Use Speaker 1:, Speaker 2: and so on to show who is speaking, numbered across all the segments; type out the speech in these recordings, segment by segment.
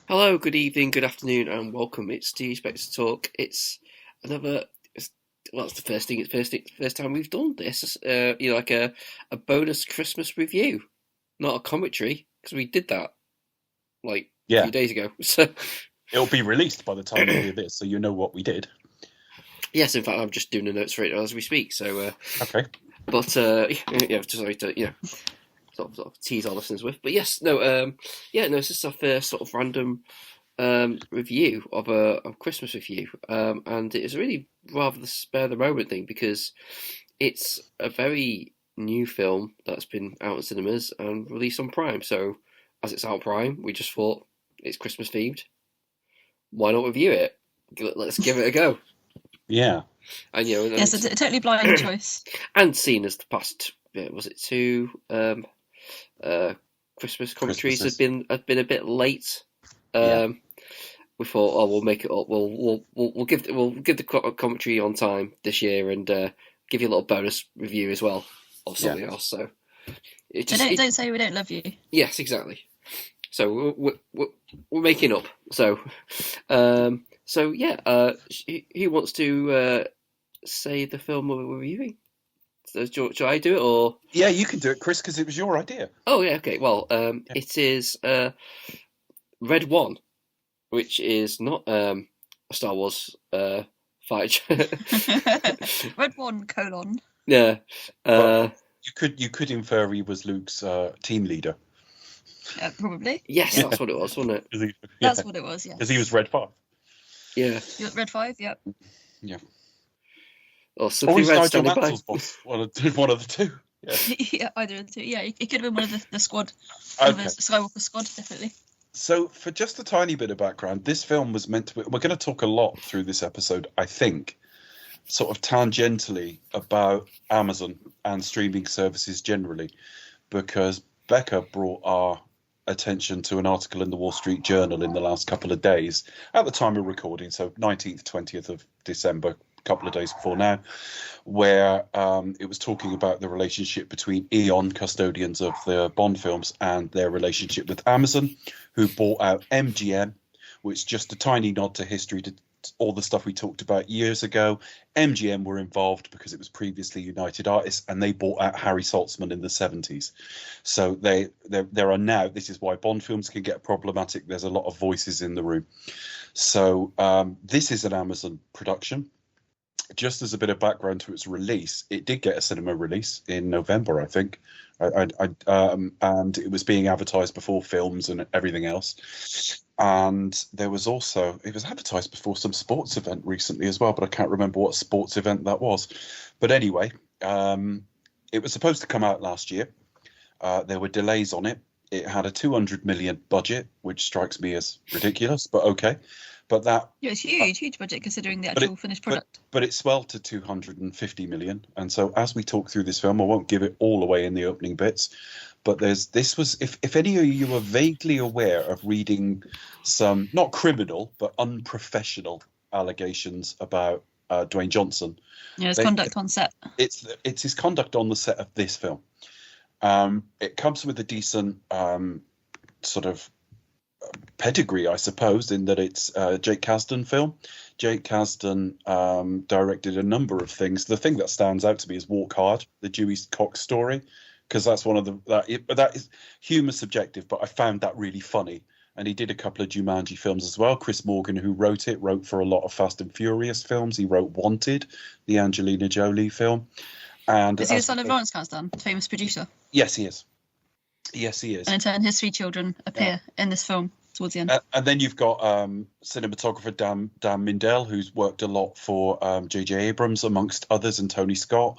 Speaker 1: Hello, good evening, good afternoon, and welcome. It's Steve Spector Talk. It's another. It's the first thing. It's first time we've done this. Like a bonus Christmas review, not a commentary, because we did that like a
Speaker 2: Yeah,
Speaker 1: few days ago. So
Speaker 2: it'll be released by the time you hear this, so you know what we did.
Speaker 1: yes, in fact, I'm just doing the notes for it as we speak.
Speaker 2: Okay.
Speaker 1: Yeah, just sorry to sort of tease our listeners with. But yes, no, no, this is our first sort of random review of a Christmas review, and it is really rather the spur of the moment thing because it's a very new film that's been out in cinemas and released on Prime. So as it's out Prime, we just thought it's Christmas themed. Why not review it? Let's give it a go.
Speaker 2: Yeah.
Speaker 1: And
Speaker 3: Yes, a totally blind choice.
Speaker 1: and seen as the past, was it two Christmas commentaries
Speaker 2: Christmases.
Speaker 1: had been a bit late.
Speaker 2: Yeah.
Speaker 1: We thought, oh, we'll make it up. We'll give the commentary on time this year and give you a little bonus review as well of something else. So
Speaker 3: Don't say we don't love you.
Speaker 1: yes, exactly. So we're making up. So who wants to say the film we're reviewing? Should I do it or?
Speaker 2: Yeah, you can do it, Chris, because it was your idea.
Speaker 1: Oh yeah, okay. Well, it is Red One, which is not a Star Wars fighter.
Speaker 3: Red one colon.
Speaker 1: Yeah.
Speaker 2: Well, you could infer he was Luke's team leader.
Speaker 3: Probably.
Speaker 1: Yes,
Speaker 3: Yeah.
Speaker 1: that's what it was, wasn't it?
Speaker 3: That's what it was. Yeah.
Speaker 2: Because he was Red 5.
Speaker 1: Yeah.
Speaker 3: Red 5. Yep.
Speaker 2: Yeah.
Speaker 1: Or
Speaker 2: Or
Speaker 1: something
Speaker 2: he's
Speaker 1: red
Speaker 2: Nigel
Speaker 1: standing by.
Speaker 2: Mansell's boss. One of the two. Yeah.
Speaker 3: Yeah, either of the two. Yeah, it could have been one of the squad.
Speaker 2: Okay.
Speaker 3: Of the Skywalker squad, definitely.
Speaker 2: So, for just a tiny bit of background, this film was meant to be. We're going to talk a lot through this episode, I think, sort of tangentially about Amazon and streaming services generally, because Becca brought our attention to an article in the Wall Street Journal in the last couple of days at the time of recording, so 19th, 20th of December, a couple of days before now, where it was talking about the relationship between Eon, custodians of the Bond films, and their relationship with Amazon, who bought out MGM, which just a tiny nod to history to all the stuff we talked about years ago. MGM were involved because it was previously United Artists, and they bought out Harry Saltzman in the 70s. So there are now, this is why Bond films can get problematic. There's a lot of voices in the room. So this is an Amazon production. Just as a bit of background to its release, it did get a cinema release in November, I think. And it was being advertised before films and everything else. And there was also, it was advertised before some sports event recently as well, but I can't remember what sports event that was. But anyway, it was supposed to come out last year. There were delays on it. It had a 200 million budget, which strikes me as ridiculous, but okay. But that
Speaker 3: Yeah, it's huge budget considering the actual finished product.
Speaker 2: but it swelled to 250 million. And so as we talk through this film, I won't give it all away in the opening bits, but if any of you are vaguely aware of reading some, not criminal, but unprofessional allegations about Dwayne Johnson.
Speaker 3: Yeah, his conduct on set.
Speaker 2: It's his conduct on the set of this film. It comes with a decent sort of pedigree, I suppose, in that it's a Jake Kasdan film. Jake Kasdan directed a number of things. The thing that stands out to me is Walk Hard, the Dewey Cox story, because that's one of that is humour subjective, but I found that really funny. And he did a couple of Jumanji films as well. Chris Morgan, who wrote for a lot of Fast and Furious films. He wrote Wanted, the Angelina Jolie film. And
Speaker 3: is he the son of Lawrence Kasdan, the famous producer?
Speaker 2: Yes, he is. Yes, he is.
Speaker 3: And in turn, his three children appear in this film towards the end.
Speaker 2: And then you've got cinematographer Dan Mindell, who's worked a lot for J.J. Abrams, amongst others, and Tony Scott.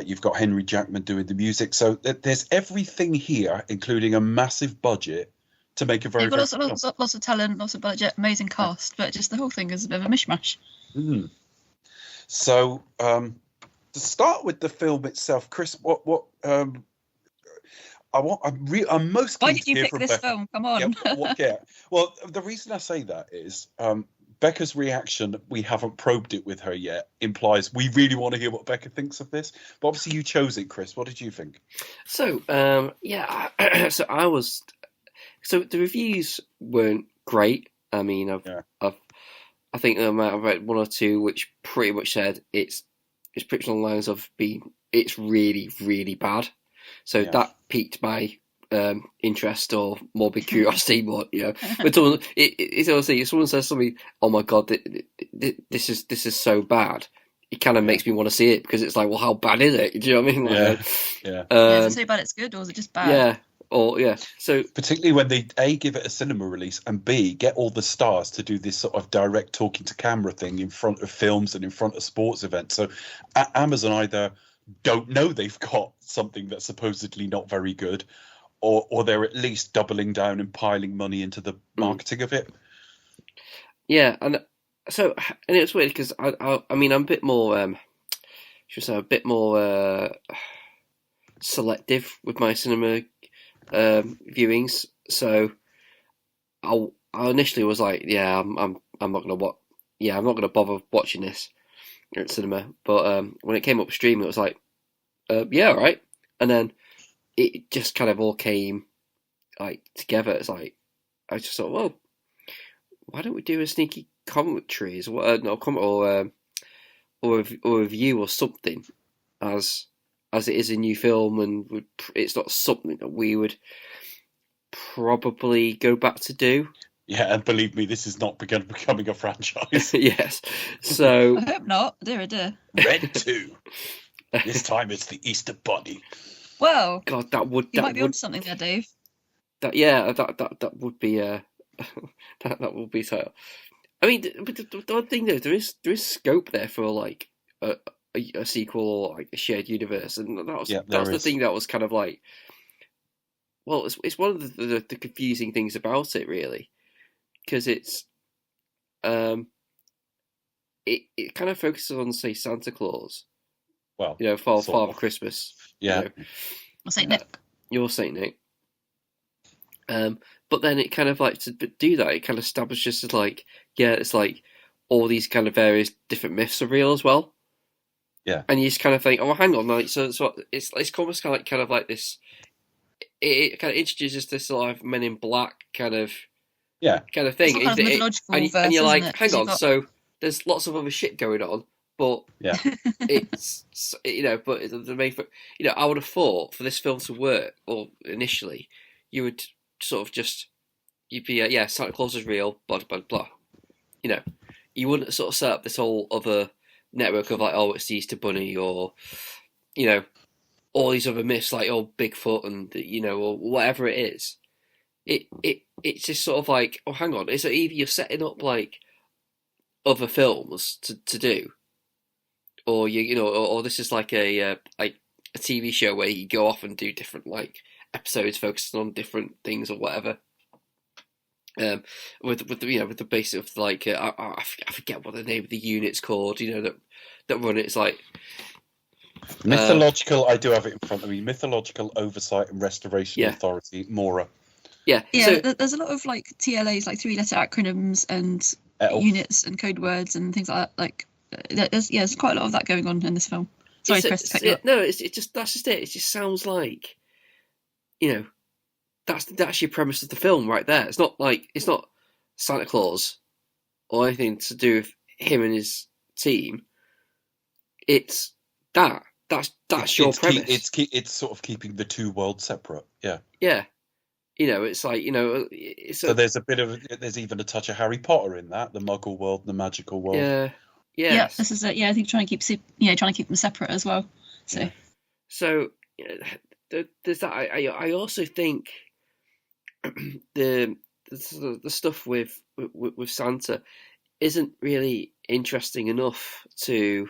Speaker 2: You've got Henry Jackman doing the music. So there's everything here, including a massive budget, to make a very,
Speaker 3: You've got
Speaker 2: very
Speaker 3: lots of talent, lots of budget, amazing cast, but just the whole thing is a bit of a mishmash.
Speaker 2: Mm. So to start with the film itself, Chris, I'm most
Speaker 3: Why
Speaker 2: keen
Speaker 3: did
Speaker 2: to
Speaker 3: you
Speaker 2: hear
Speaker 3: pick
Speaker 2: from
Speaker 3: this
Speaker 2: Becca.
Speaker 3: film? Come on.
Speaker 2: Yeah. Well, the reason I say that is Becca's reaction, we haven't probed it with her yet, implies we really want to hear what Becca thinks of this. But obviously you chose it, Chris. What did you think?
Speaker 1: So, so the reviews weren't great. I mean,
Speaker 2: Yeah.
Speaker 1: I think I've read one or two which pretty much said it's pretty much on the lines of it's really, really bad. So
Speaker 2: Yeah.
Speaker 1: that piqued my interest or morbid curiosity. But when it's honestly, if someone says something, oh my god, this is so bad, it kind of makes me want to see it, because it's like, well, how bad is it? Do you know what I mean? Like,
Speaker 2: Yeah.
Speaker 3: Is it so bad it's good, or is it just bad?
Speaker 1: Yeah. So
Speaker 2: particularly when they A, give it a cinema release, and B, get all the stars to do this sort of direct talking to camera thing in front of films and in front of sports events. So Amazon either don't know they've got something that's supposedly not very good, or they're at least doubling down and piling money into the marketing of it.
Speaker 1: Yeah, and it's weird because I mean, I'm a bit more selective with my cinema viewings. So I initially was like, I'm not gonna bother watching this at cinema. But when it came up streaming, it was like, all right. And then it just kind of all came like together. It's like I just thought, well, why don't we do a sneaky commentary or a review or something as it is a new film, and it's not something that we would probably go back to do.
Speaker 2: Yeah, and believe me, this is not becoming a franchise.
Speaker 1: Yes. So
Speaker 3: I hope not. Dear, dear.
Speaker 2: Red 2. This time it's the Easter Bunny.
Speaker 3: Well,
Speaker 1: God, that would
Speaker 3: onto something there, Dave.
Speaker 1: That would be that would be so. I mean, but the one thing though, there is scope there for like a sequel or like a shared universe, and that was the thing that was kind of like, well, it's one of the confusing things about it, really, because it's it kind of focuses on, say, Santa Claus.
Speaker 2: Well,
Speaker 1: Father Christmas.
Speaker 2: Yeah.
Speaker 3: I'll say Nick.
Speaker 1: You're Saint Nick. But then it kind of like to do that, it kind of establishes like, it's like all these kind of various different myths are real as well.
Speaker 2: Yeah.
Speaker 1: And you just kind of think, oh, hang on, like so it's almost kind of like this. It kind of introduces this sort of Men in Black kind of thing, and you're like, hang on, so there's lots of other shit going on, but it's but the main, I would have thought for this film to work, or initially, you would sort of you'd be Santa Claus is real, blah blah blah. You wouldn't sort of set up this whole other network of like, oh, it's the Easter Bunny, or all these other myths like, oh, Bigfoot, and or whatever it is. It's just sort of like, oh, hang on, is it either you're setting up like other films to do, or or this is like a TV show where you go off and do different like episodes focusing on different things or whatever. With the basic of like I forget what the name of the unit's called. That run it. It's like
Speaker 2: mythological. I do have it in front of me. Mythological Oversight and Restoration Authority, MORA.
Speaker 3: Yeah. So, there's a lot of like TLAs, like 3-letter acronyms and units and code words and things like that. Like there's quite a lot of that going on in this film. Sorry, Chris.
Speaker 1: No, that's just it. It just sounds like, that's your premise of the film right there. It's not Santa Claus or anything to do with him and his team. It's that's your premise.
Speaker 2: It's sort of keeping the two worlds separate. Yeah.
Speaker 1: Yeah. It's like,
Speaker 2: so there's even a touch of Harry Potter in that, the Muggle world, the magical world.
Speaker 1: Yeah.
Speaker 3: Yeah, this is it. Yeah, I think trying to keep them separate as well.
Speaker 1: So there's that. I also think the stuff with Santa isn't really interesting enough to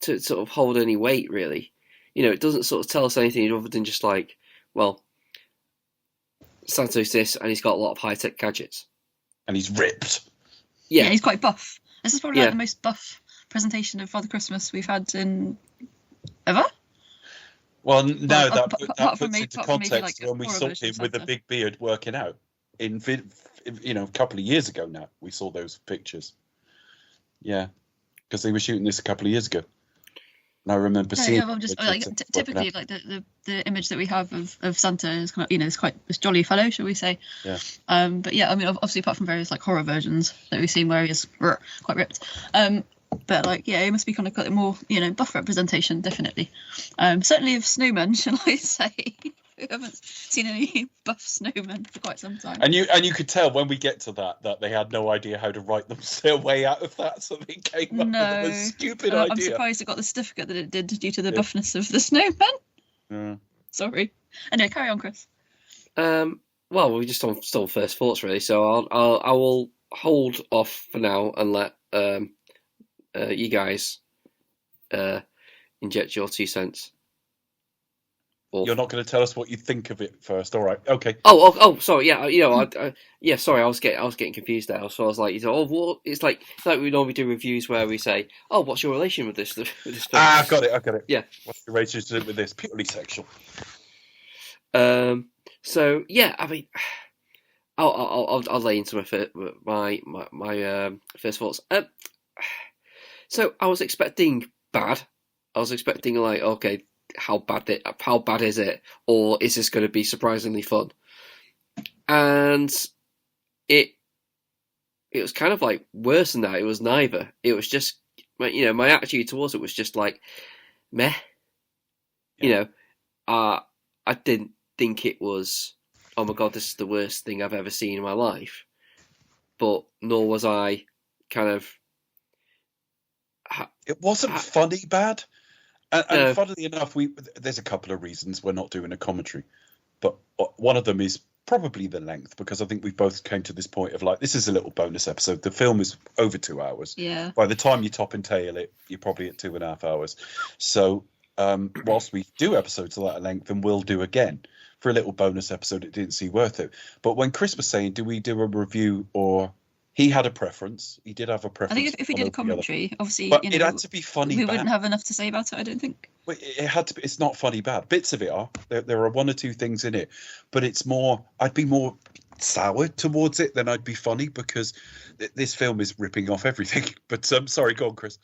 Speaker 1: sort of hold any weight, really. It doesn't sort of tell us anything other than just like, well, Santa's this, and he's got a lot of high-tech gadgets.
Speaker 2: And he's ripped.
Speaker 3: Yeah, he's quite buff. This is probably like the most buff presentation of Father Christmas we've had in ever.
Speaker 2: Well, no, that puts into context when we saw him with a big beard working out a couple of years ago. Now we saw those pictures. Yeah, because they were shooting this a couple of years ago. And I remember seeing.
Speaker 3: Yeah, well, just like typically, like the image that we have of Santa is kind of, it's quite this jolly fellow, shall we say?
Speaker 2: Yeah.
Speaker 3: But yeah, I mean, obviously, apart from various like horror versions that we've seen where he is quite ripped. But like, yeah, it must be kind of got a more, buff representation, definitely. Certainly of snowmen, shall I say? We haven't seen any buff snowmen for quite some time.
Speaker 2: And you could tell when we get to that they had no idea how to write their way out of that, so they came up with a stupid idea.
Speaker 3: I'm surprised it got the certificate that it did due to the buffness of the snowmen.
Speaker 2: Yeah.
Speaker 3: Sorry. Anyway, carry on, Chris.
Speaker 1: Well, we're just on still first thoughts, really. So I will hold off for now and let you guys inject your 2 cents.
Speaker 2: You're not going to tell us what you think of it first, all right? Okay.
Speaker 1: Oh, sorry. Yeah, sorry. I was getting confused there. So I was like, well, it's like we normally do reviews where we say, oh, what's your relation with this film?
Speaker 2: I've got it.
Speaker 1: Yeah.
Speaker 2: What's your relationship with this? Purely sexual.
Speaker 1: So yeah, I mean, I'll lay into my first thoughts. So I was expecting bad. I was expecting like, okay, how bad is it, or is this going to be surprisingly fun? And it was kind of like worse than that. It was neither. It was just, my attitude towards it was just like meh.
Speaker 2: Yeah.
Speaker 1: I didn't think it was, oh my god, this is the worst thing I've ever seen in my life. But nor was I kind of.
Speaker 2: It wasn't funny bad. And funnily enough, there's a couple of reasons we're not doing a commentary, but one of them is probably the length, because I think we've both came to this point of like, this is a little bonus episode. The film is over 2 hours.
Speaker 3: Yeah.
Speaker 2: By the time you top and tail it, you're probably at 2.5 hours. So whilst we do episodes of that length, and we'll do again for a little bonus episode, it didn't seem worth it. But when Chris was saying, do we do a review, or he had a preference. He did have a preference.
Speaker 3: I think if we did a commentary, obviously,
Speaker 2: but it had to be funny.
Speaker 3: We wouldn't have enough to say about it, I don't think.
Speaker 2: It had to be. It's not funny bad. Bits of it are. There are 1 or 2 things in it, but it's more. I'd be more soured towards it than I'd be funny, because this film is ripping off everything. But sorry, go on, Chris.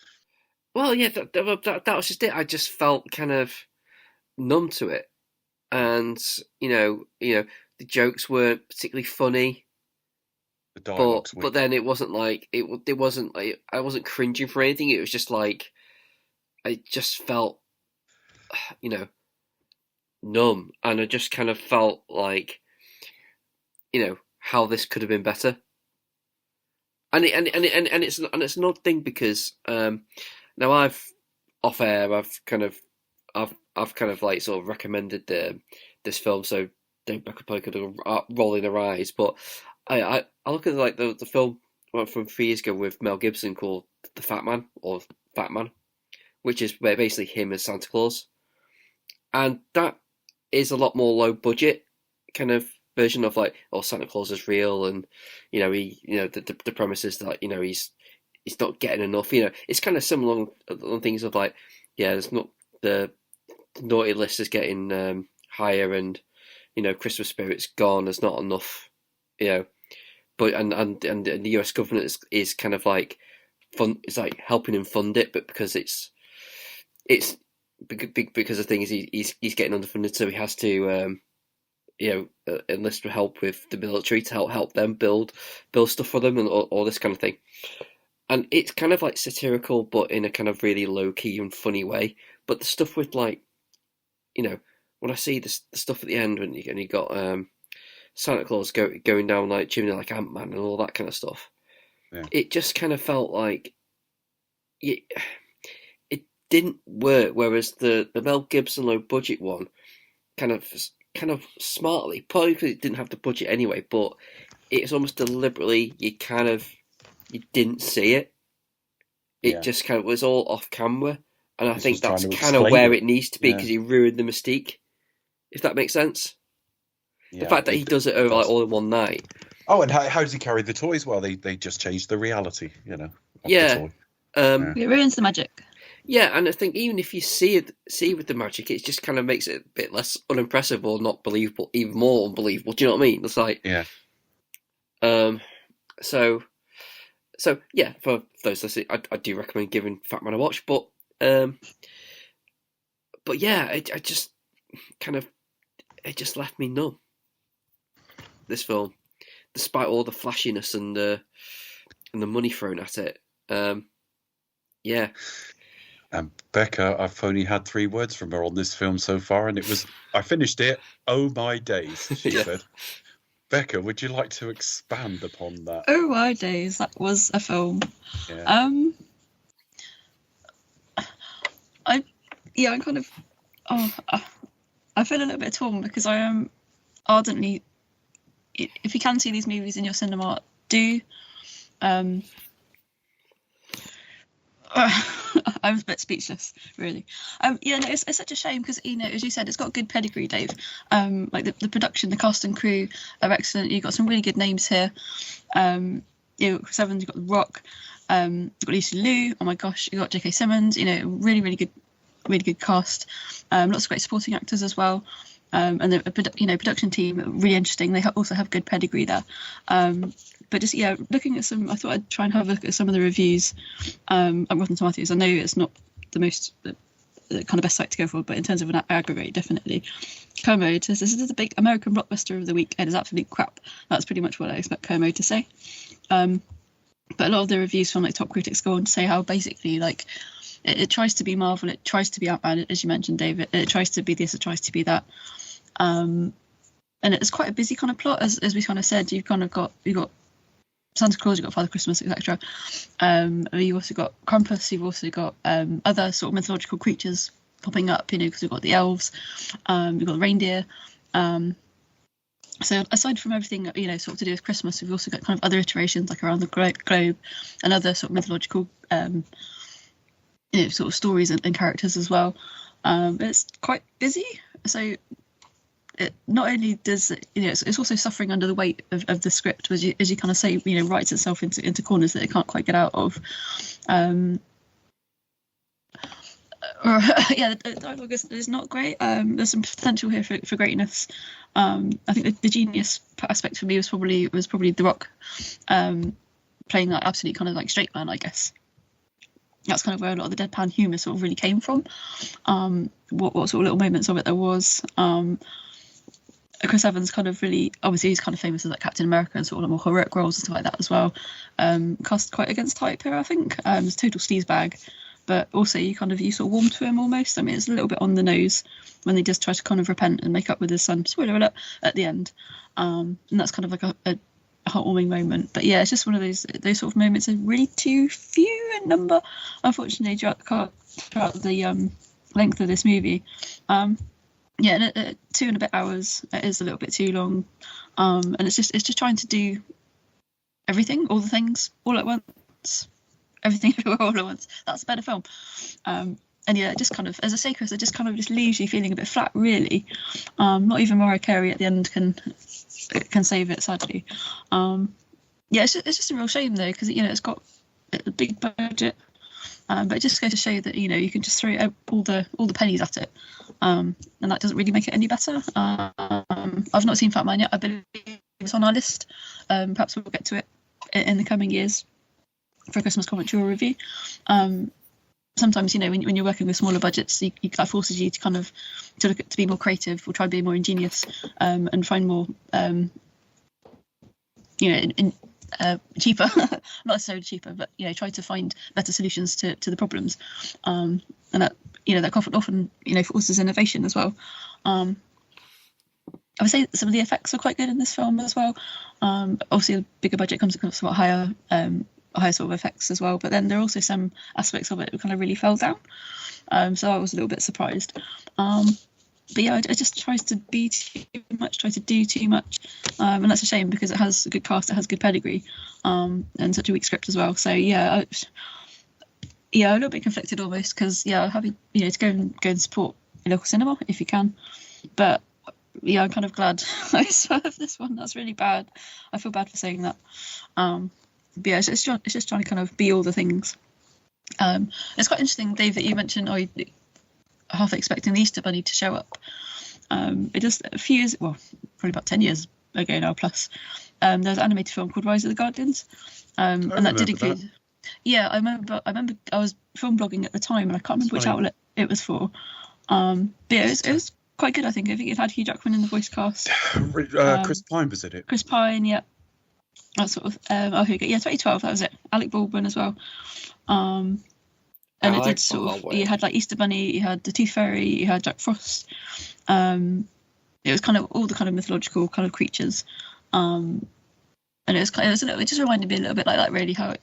Speaker 1: Well, yeah, that was just it. I just felt kind of numb to it, and the jokes weren't particularly funny. But then it wasn't like it wasn't like I wasn't cringing for anything. It was just like I just felt numb, and I just kind of felt like how this could have been better. And it's an odd thing, because now I've off air I've kind of like sort of recommended this film, so don't probably could have rolling their eyes, but I look at like the film from 3 years ago with Mel Gibson called The Fat Man, or Fat Man, which is basically him as Santa Claus, and that is a lot more low budget kind of version of like, oh, Santa Claus is real, and the premise is that he's not getting enough. It's kind of similar on things of like, there's not the naughty list is getting higher, and Christmas spirit's gone. There's not enough. But and the US government is kind of like it's like helping him fund it, but because it's because the thing is he's getting underfunded, so he has to enlist help with the military to help them build stuff for them and all this kind of thing. And it's kind of like satirical, but in a kind of really low key and funny way. But the stuff with like, when I see the stuff at the end when you got Santa Claus going down like chimney like Ant-Man and all that kind of stuff.
Speaker 2: Yeah.
Speaker 1: It just kind of felt like it didn't work. Whereas the Mel Gibson low budget one kind of smartly, probably because it didn't have the budget anyway, but it's almost deliberately you didn't see it. It just kind of was all off camera, and I think that's kind of where it needs to be, because he ruined the mystique. If that makes sense. The fact that he does it over like all in one night.
Speaker 2: Oh, and how does he carry the toys? Well, they just changed the reality, of
Speaker 1: yeah.
Speaker 2: the toy.
Speaker 3: It ruins the magic.
Speaker 1: Yeah, and I think even if you see with the magic, it just kind of makes it a bit less unimpressive or not believable, even more unbelievable. Do you know what I mean? It's like So yeah, for those listening, I do recommend giving Fat Man a watch. But but yeah, I just kind of, it just left me numb. This film, despite all the flashiness and the money thrown at it. Yeah.
Speaker 2: And Becca, I've only had 3 words from her on this film so far, and it was, I finished it, oh my days, she said. Becca, would you like to expand upon that?
Speaker 3: Oh my days, that was a film.
Speaker 2: Yeah.
Speaker 3: I'm kind of, I feel a little bit torn because I am ardently, if you can see these movies in your cinema, do. I'm a bit speechless, really. It's such a shame because, as you said, it's got good pedigree, Dave. Like the production, the cast and crew are excellent. You've got some really good names here. Chris Evans, you've got The Rock, you've got Lucy Liu. Oh my gosh, you've got J.K. Simmons. Really, really good cast. Lots of great supporting actors as well. And the production team really interesting. They also have good pedigree there. But just looking at some, I thought I'd try and have a look at some of the reviews on Rotten Tomatoes. I know it's not the most the kind of best site to go for, but in terms of an aggregate, definitely. Kermode says this is the big American blockbuster of the week and is absolute crap. That's pretty much what I expect Kermode to say. But a lot of the reviews from like top critics go on to say how basically like it tries to be Marvel, it tries to be Ant-Man, as you mentioned, David. It tries to be this, it tries to be that. And it's quite a busy kind of plot, as we kind of said. You've got Santa Claus, you've got Father Christmas, etc. You've also got Krampus, you've also got other sort of mythological creatures popping up, because you've got the elves, you've got the reindeer. So aside from everything, sort of to do with Christmas, we've also got kind of other iterations like around the globe and other sort of mythological, sort of stories and characters as well. It's quite busy, so it not only does it's also suffering under the weight of the script, as you kind of say, writes itself into corners that it can't quite get out of. The dialogue is not great. There's some potential here for greatness. I think the genius aspect for me was probably The Rock, playing that absolute kind of like straight man, I guess. That's kind of where a lot of the deadpan humour sort of really came from. What sort of little moments of it there was. Chris Evans kind of really, obviously he's kind of famous as like Captain America and sort of more heroic roles and stuff like that as well. Cast quite against type here, I think. It's a total sleazebag, but also you sort of warm to him almost. I mean, it's a little bit on the nose when he does try to kind of repent and make up with his son, spoiler alert, at the end. And that's kind of like a heartwarming moment. But yeah, it's just one of those sort of moments are really too few in number, unfortunately, throughout the length of this movie. And 2 and a bit hours, it is a little bit too long, and it's just trying to do everything, all the things, all at once, everything all at once. That's a better film. And yeah, it just kind of, as I say, Chris, it just kind of just leaves you feeling a bit flat, really. Not even Mariah Carey at the end can save it, sadly. It's just a real shame though, because it's got a big budget. But it just goes to show that you can just throw all the pennies at it, and that doesn't really make it any better. I've not seen Fat Man yet. I believe it's on our list. Perhaps we'll get to it in the coming years for a Christmas commentary or review. Sometimes when you're working with smaller budgets, that forces you to kind of to be more creative or try and be more ingenious, and find more cheaper, not necessarily cheaper, but try to find better solutions to the problems, and that that often forces innovation as well. I would say that some of the effects are quite good in this film as well. Obviously, a bigger budget comes with somewhat higher sort of effects as well, but then there are also some aspects of it that kind of really fell down. So I was a little bit surprised. But yeah, it just tries to be too much, try to do too much, and that's a shame because it has a good cast, it has good pedigree, and such a weak script as well. So yeah, a little bit conflicted almost because happy to go and support a local cinema if you can, but I'm kind of glad I swerved this one. That's really bad. I feel bad for saying that. But yeah, it's just trying to kind of be all the things. It's quite interesting, Dave, that you mentioned half expecting the Easter Bunny to show up. It just a few years, well, probably about 10 years ago now plus, there was an animated film called Rise of the Guardians, and that did include that. Yeah, I remember I was film blogging at the time, and I can't remember which outlet it was for, But yeah, it was quite good. I think it had Hugh Jackman in the voice cast.
Speaker 2: Chris Pine was in it.
Speaker 3: Chris Pine, yeah. That sort of. Oh, here we go. Yeah, 2012. That was it. Alec Baldwin as well. And it did sort of. You had like Easter Bunny. You had the Tooth Fairy. You had Jack Frost. It was kind of all the kind of mythological kind of creatures. And it just reminded me a little bit like that, really, how it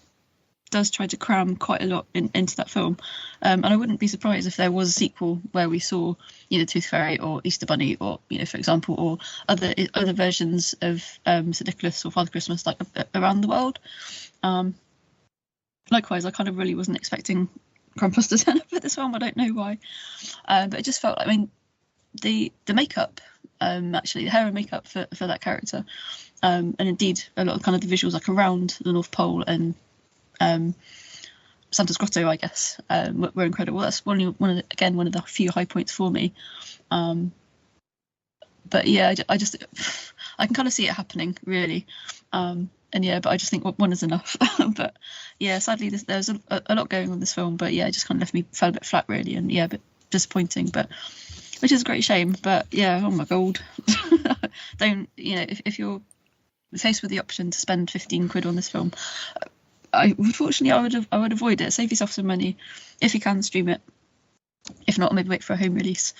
Speaker 3: does try to cram quite a lot into that film. And I wouldn't be surprised if there was a sequel where we saw either Tooth Fairy or Easter Bunny, or for example, or other versions of St Nicholas or Father Christmas, like around the world. Likewise, I kind of really wasn't expecting Krampus to turn up at this film. I don't know why, but it just felt like, I mean, the makeup, actually the hair and makeup for that character, and indeed a lot of kind of the visuals like around the North Pole and Santa's Grotto, I guess, were incredible. That's one of the few high points for me. But yeah, I can kind of see it happening, really. And yeah, but I just think one is enough. But yeah, sadly, there's a lot going on in this film. But yeah, it just kind of fell a bit flat, really, and yeah, a bit disappointing. But which is a great shame. But yeah, oh my god, don't, if you're faced with the option to spend 15 quid on this film, unfortunately, I would avoid it. Save yourself some money if you can stream it. If not, maybe wait for a home release.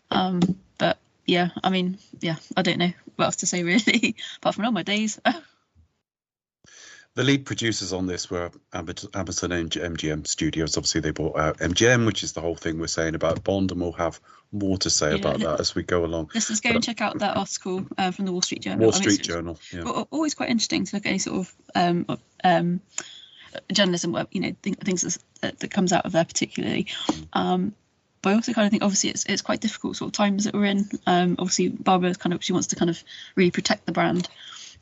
Speaker 3: But yeah, I mean, yeah, I don't know what else to say, really, apart from all my days.
Speaker 2: The lead producers on this were Amazon and MGM Studios. Obviously, they bought out MGM, which is the whole thing we're saying about Bond, and we'll have more to say about that as we go along.
Speaker 3: Let's go and check out that article from the Wall Street Journal.
Speaker 2: Wall Street Journal, yeah.
Speaker 3: Always quite interesting to look at any sort of journalism, things that comes out of there particularly. But I also kind of think, obviously, it's quite difficult sort of times that we're in. Obviously, Barbara she wants to kind of really protect the brand.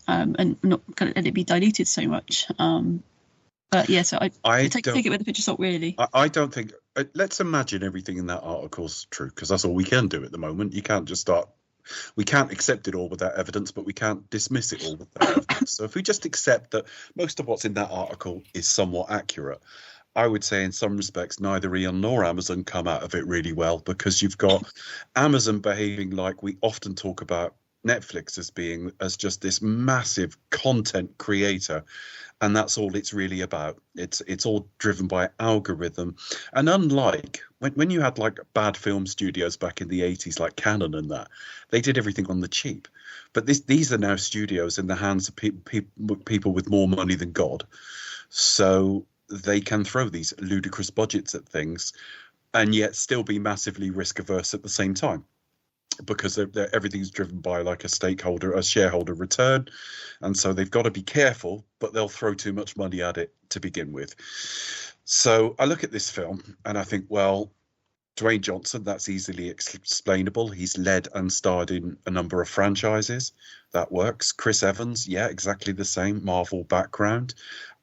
Speaker 3: And not kind of let it be diluted so much. But yeah, so I take it with a pinch of salt, really.
Speaker 2: I don't think. Let's imagine everything in that article's true, because that's all we can do at the moment. You can't just start. We can't accept it all without evidence, but we can't dismiss it all without evidence. So if we just accept that most of what's in that article is somewhat accurate, I would say in some respects neither Eon nor Amazon come out of it really well, because you've got Amazon behaving like we often talk about Netflix as just this massive content creator, and that's all it's really about. It's all driven by algorithm, and unlike when you had like bad film studios back in the 80s like Canon and that, they did everything on the cheap. But these are now studios in the hands of people with more money than God, so they can throw these ludicrous budgets at things and yet still be massively risk averse at the same time, because everything's driven by like a shareholder return, and so they've got to be careful, but they'll throw too much money at it to begin with. So I look at this film and I think, well, Dwayne Johnson, that's easily explainable. He's led and starred in a number of franchises. That works. Chris Evans, yeah, exactly the same, Marvel background.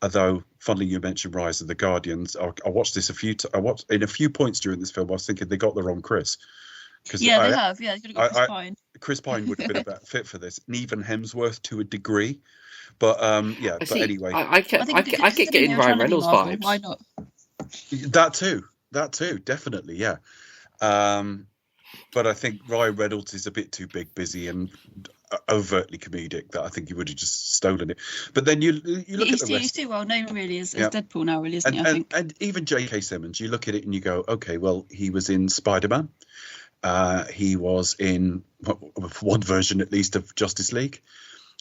Speaker 2: Although, funnily, you mentioned Rise of the Guardians. I watched this in a few points during this film. I was thinking they got the wrong Chris.
Speaker 3: Yeah, they have. Yeah, they could have got Chris Pine.
Speaker 2: Chris Pine would have been a better fit for this, and even Hemsworth to a degree. But yeah. But anyway,
Speaker 1: I kept getting Ryan Reynolds vibes.
Speaker 3: Why not?
Speaker 2: That too, definitely, yeah. But I think Ryan Reynolds is a bit too big, busy, and overtly comedic that I think he would have just stolen it. But then you look at the rest.
Speaker 3: He's too well known, really, as Deadpool now, really, isn't he? I think.
Speaker 2: And even J.K. Simmons, you look at it and you go, okay, well, he was in Spider-Man. He was in one version, at least, of Justice League.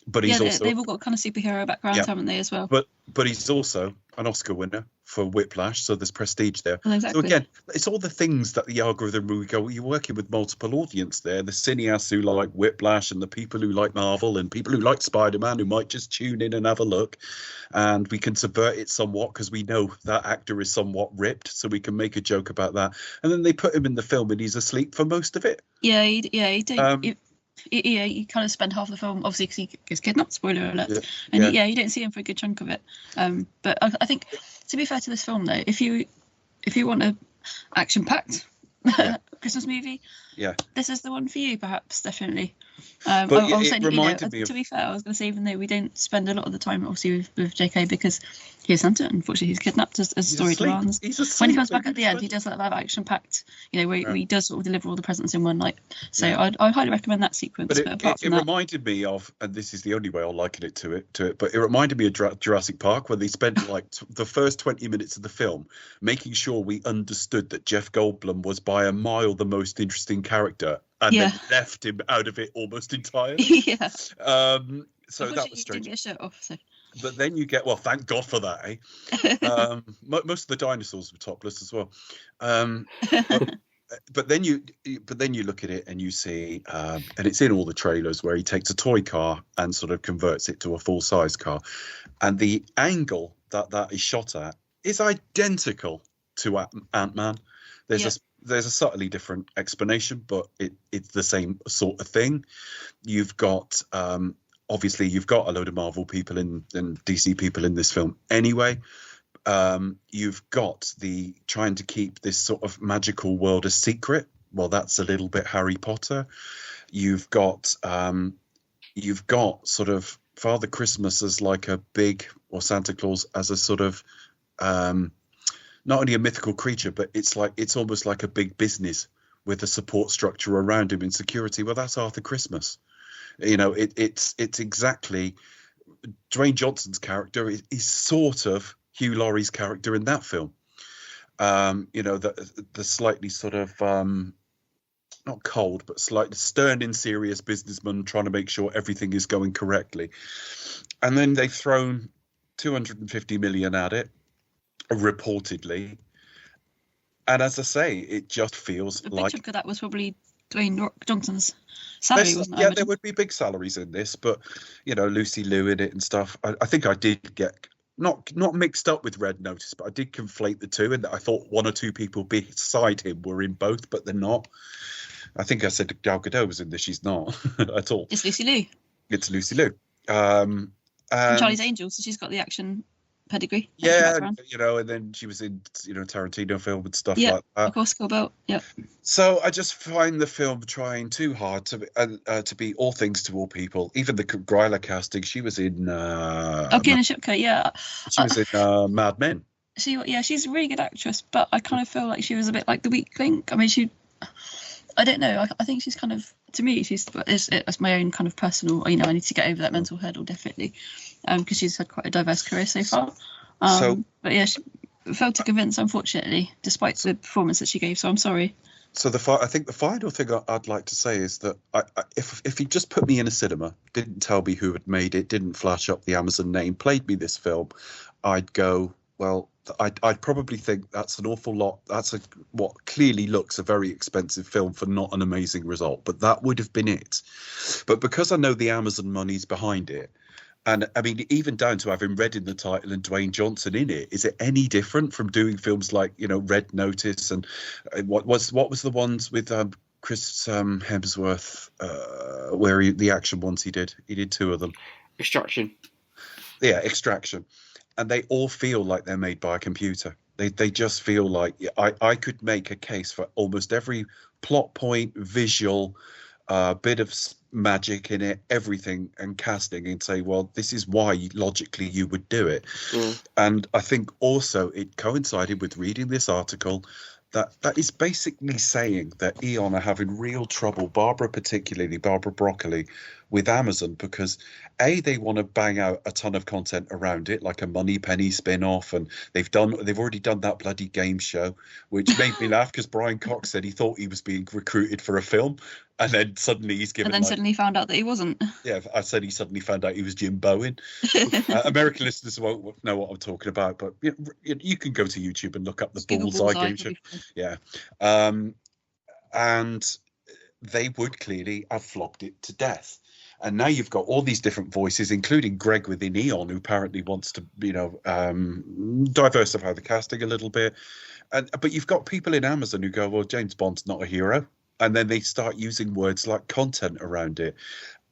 Speaker 2: But he's also
Speaker 3: they've all got kind of superhero backgrounds, haven't they, as well?
Speaker 2: But he's also an Oscar winner for Whiplash, so there's prestige there.
Speaker 3: Well, exactly.
Speaker 2: So again, it's all the things that the algorithm, we go, you're working with multiple audience there. The cineasts who like Whiplash, and the people who like Marvel, and people who like Spider-Man, who might just tune in and have a look. And we can subvert it somewhat because we know that actor is somewhat ripped, so we can make a joke about that. And then they put him in the film and he's asleep for most of it.
Speaker 3: Yeah, he did. You kind of spend half the film, obviously, because he gets kidnapped, spoiler alert, and you don't see him for a good chunk of it. But I think, to be fair to this film, though, if you want a action-packed Christmas movie,
Speaker 2: Yeah.
Speaker 3: this is the one for you, perhaps, definitely.
Speaker 2: But
Speaker 3: I was
Speaker 2: it
Speaker 3: saying,
Speaker 2: reminded me of...
Speaker 3: to be fair, I was going to say, even though we don't spend a lot of the time, obviously, with JK, because he's Santa, unfortunately, he's kidnapped as the story demands.
Speaker 2: He's asleep.
Speaker 3: When he comes back at the end, he does that live action pact, where he does sort of deliver all the presents in one night. So I highly recommend that sequence.
Speaker 2: But
Speaker 3: apart from
Speaker 2: it
Speaker 3: that,
Speaker 2: reminded me of, and this is the only way I'll liken it to it, but it reminded me of Jurassic Park, where they spent like the first 20 minutes of the film making sure we understood that Jeff Goldblum was by a mile the most interesting character, and then left him out of it almost entirely.
Speaker 3: Yeah.
Speaker 2: So that was strange.
Speaker 3: Didn't get a shirt off, so.
Speaker 2: But then you get, well, thank God for that, eh? Most of the dinosaurs were topless as well. But then you look at it and you see, and it's in all the trailers, where he takes a toy car and sort of converts it to a full size car, and the angle that is shot at is identical to Ant-Man. There's a subtly different explanation, but it's the same sort of thing. You've got obviously you've got a load of Marvel people and DC people in this film anyway. You've got the trying to keep this sort of magical world a secret. Well, that's a little bit Harry Potter. You've got sort of Father Christmas as like a big, or Santa Claus as a sort of not only a mythical creature, but it's almost like a big business with a support structure around him in security. Well, that's Arthur Christmas. It's exactly Dwayne Johnson's character is sort of Hugh Laurie's character in that film. The slightly sort of not cold, but slightly stern and serious businessman trying to make sure everything is going correctly. And then they've thrown 250 million at it, reportedly. And as I say, it just feels
Speaker 3: a big
Speaker 2: like...
Speaker 3: chunk of that was probably Dwayne Johnson's salary, wasn't it?
Speaker 2: Yeah, there would be big salaries in this, but, Lucy Liu in it and stuff. I think I did get... Not mixed up with Red Notice, but I did conflate the two, and I thought one or two people beside him were in both, but they're not. I think I said Gal Gadot was in this. She's not at all.
Speaker 3: It's Lucy Liu.
Speaker 2: It's Lucy Liu.
Speaker 3: And Charlie's Angels, so she's got the action pedigree.
Speaker 2: Yeah, and then she was in Tarantino film and stuff like that.
Speaker 3: Of course, Kill Bill. Yeah.
Speaker 2: So I just find the film trying too hard to be all things to all people. Even the Gryla casting, she was in.
Speaker 3: Kiernan Shipka, yeah.
Speaker 2: She was in Mad Men.
Speaker 3: She's a really good actress, but I kind of feel like she was a bit like the weak link. I mean, I don't know. I think she's kind of, to me, it's my own kind of personal. I need to get over that mental hurdle, definitely, because she's had quite a diverse career so far. But yeah, she failed to convince, unfortunately, despite the performance that she gave. So I'm sorry.
Speaker 2: So I think the final thing I'd like to say is that if he just put me in a cinema, didn't tell me who had made it, didn't flash up the Amazon name, played me this film, I'd go, well, I'd probably think that's an awful lot. That's what clearly looks a very expensive film for not an amazing result, but that would have been it. But because I know the Amazon money's behind it, and I mean, even down to having Red in the title and Dwayne Johnson in it, is it any different from doing films like Red Notice and what was the ones with Chris Hemsworth, where the action ones he did two of them.
Speaker 1: Extraction.
Speaker 2: Yeah, Extraction. And they all feel like they're made by a computer. They just feel like I could make a case for almost every plot point, visual, bit of magic in it, everything, and casting, and say, well, this is why logically you would do it. And I think also it coincided with reading this article that is basically saying that Eon are having real trouble, particularly Barbara Broccoli, with Amazon, because they want to bang out a ton of content around it, like a Moneypenny spin-off, and they've already done that bloody game show, which made me laugh because Brian Cox said he thought he was being recruited for a film, and then suddenly he's given.
Speaker 3: And then suddenly found out that he wasn't.
Speaker 2: Yeah, I said he suddenly found out he was Jim Bowen. American listeners won't know what I'm talking about, but you can go to YouTube and look up the Bullseye game show. Yeah, and they would clearly have flogged it to death. And now you've got all these different voices, including Greg within Eon, who apparently wants to, diversify the casting a little bit. But you've got people in Amazon who go, well, James Bond's not a hero. And then they start using words like content around it.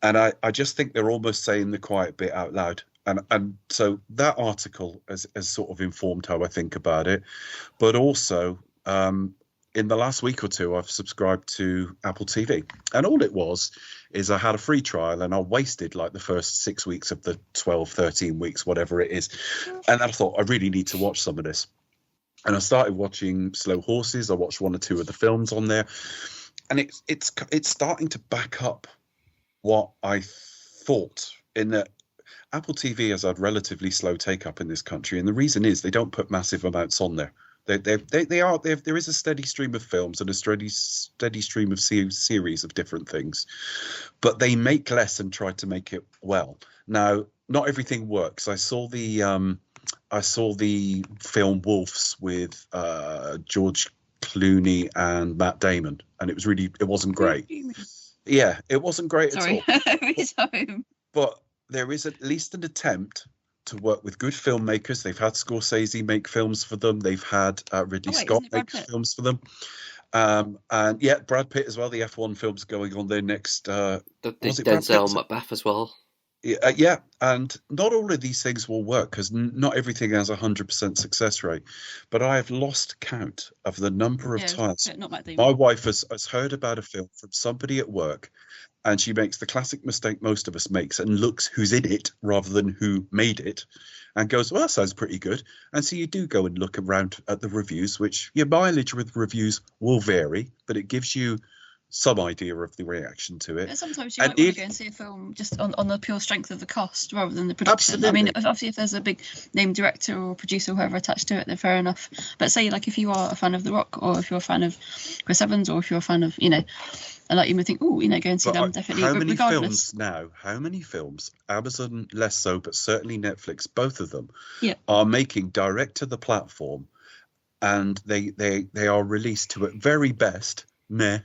Speaker 2: And I just think they're almost saying the quiet bit out loud. And so that article has sort of informed how I think about it. But also, in the last week or two, I've subscribed to Apple TV. And all it was is I had a free trial and I wasted like the first 6 weeks of the 12, 13 weeks, whatever it is. And then I thought, I really need to watch some of this. And I started watching Slow Horses. I watched 1 or 2 of the films on there. And it's starting to back up what I thought, in that Apple TV has had relatively slow take up in this country. And the reason is they don't put massive amounts on there. There is a steady stream of films and a steady stream of series of different things, but they make less and try to make it well. Now, not everything works. I saw the film Wolves with George Clooney and Matt Damon, and it wasn't great. Yeah, it wasn't great at all.
Speaker 3: Sorry.
Speaker 2: But there is at least an attempt to work with good filmmakers. They've had Scorsese make films for them. They've had Ridley Scott make films for them. And yeah, Brad Pitt as well. The F1 film's going on there next.
Speaker 1: Denzel Macbeth as well.
Speaker 2: Yeah, and not all of these things will work because not everything has 100% success rate. But I have lost count of the number of times my wife has heard about a film from somebody at work, and she makes the classic mistake most of us makes and looks who's in it rather than who made it, and goes, well, that sounds pretty good. And so you do go and look around at the reviews, which your mileage with reviews will vary, but it gives you some idea of the reaction to it.
Speaker 3: But sometimes you might want to go and see a film just on the pure strength of the cost rather than the production.
Speaker 2: Absolutely.
Speaker 3: I mean, obviously, if there's a big name director or producer or whoever attached to it, then fair enough. But say, like, if you are a fan of The Rock, or if you're a fan of Chris Evans, or if you're a fan of, and like you would think, go and see them, definitely.
Speaker 2: How many
Speaker 3: regardless.
Speaker 2: films now? How many films? Amazon less so, but certainly Netflix, both of them,
Speaker 3: are
Speaker 2: making direct to the platform, and they are released to at very best meh.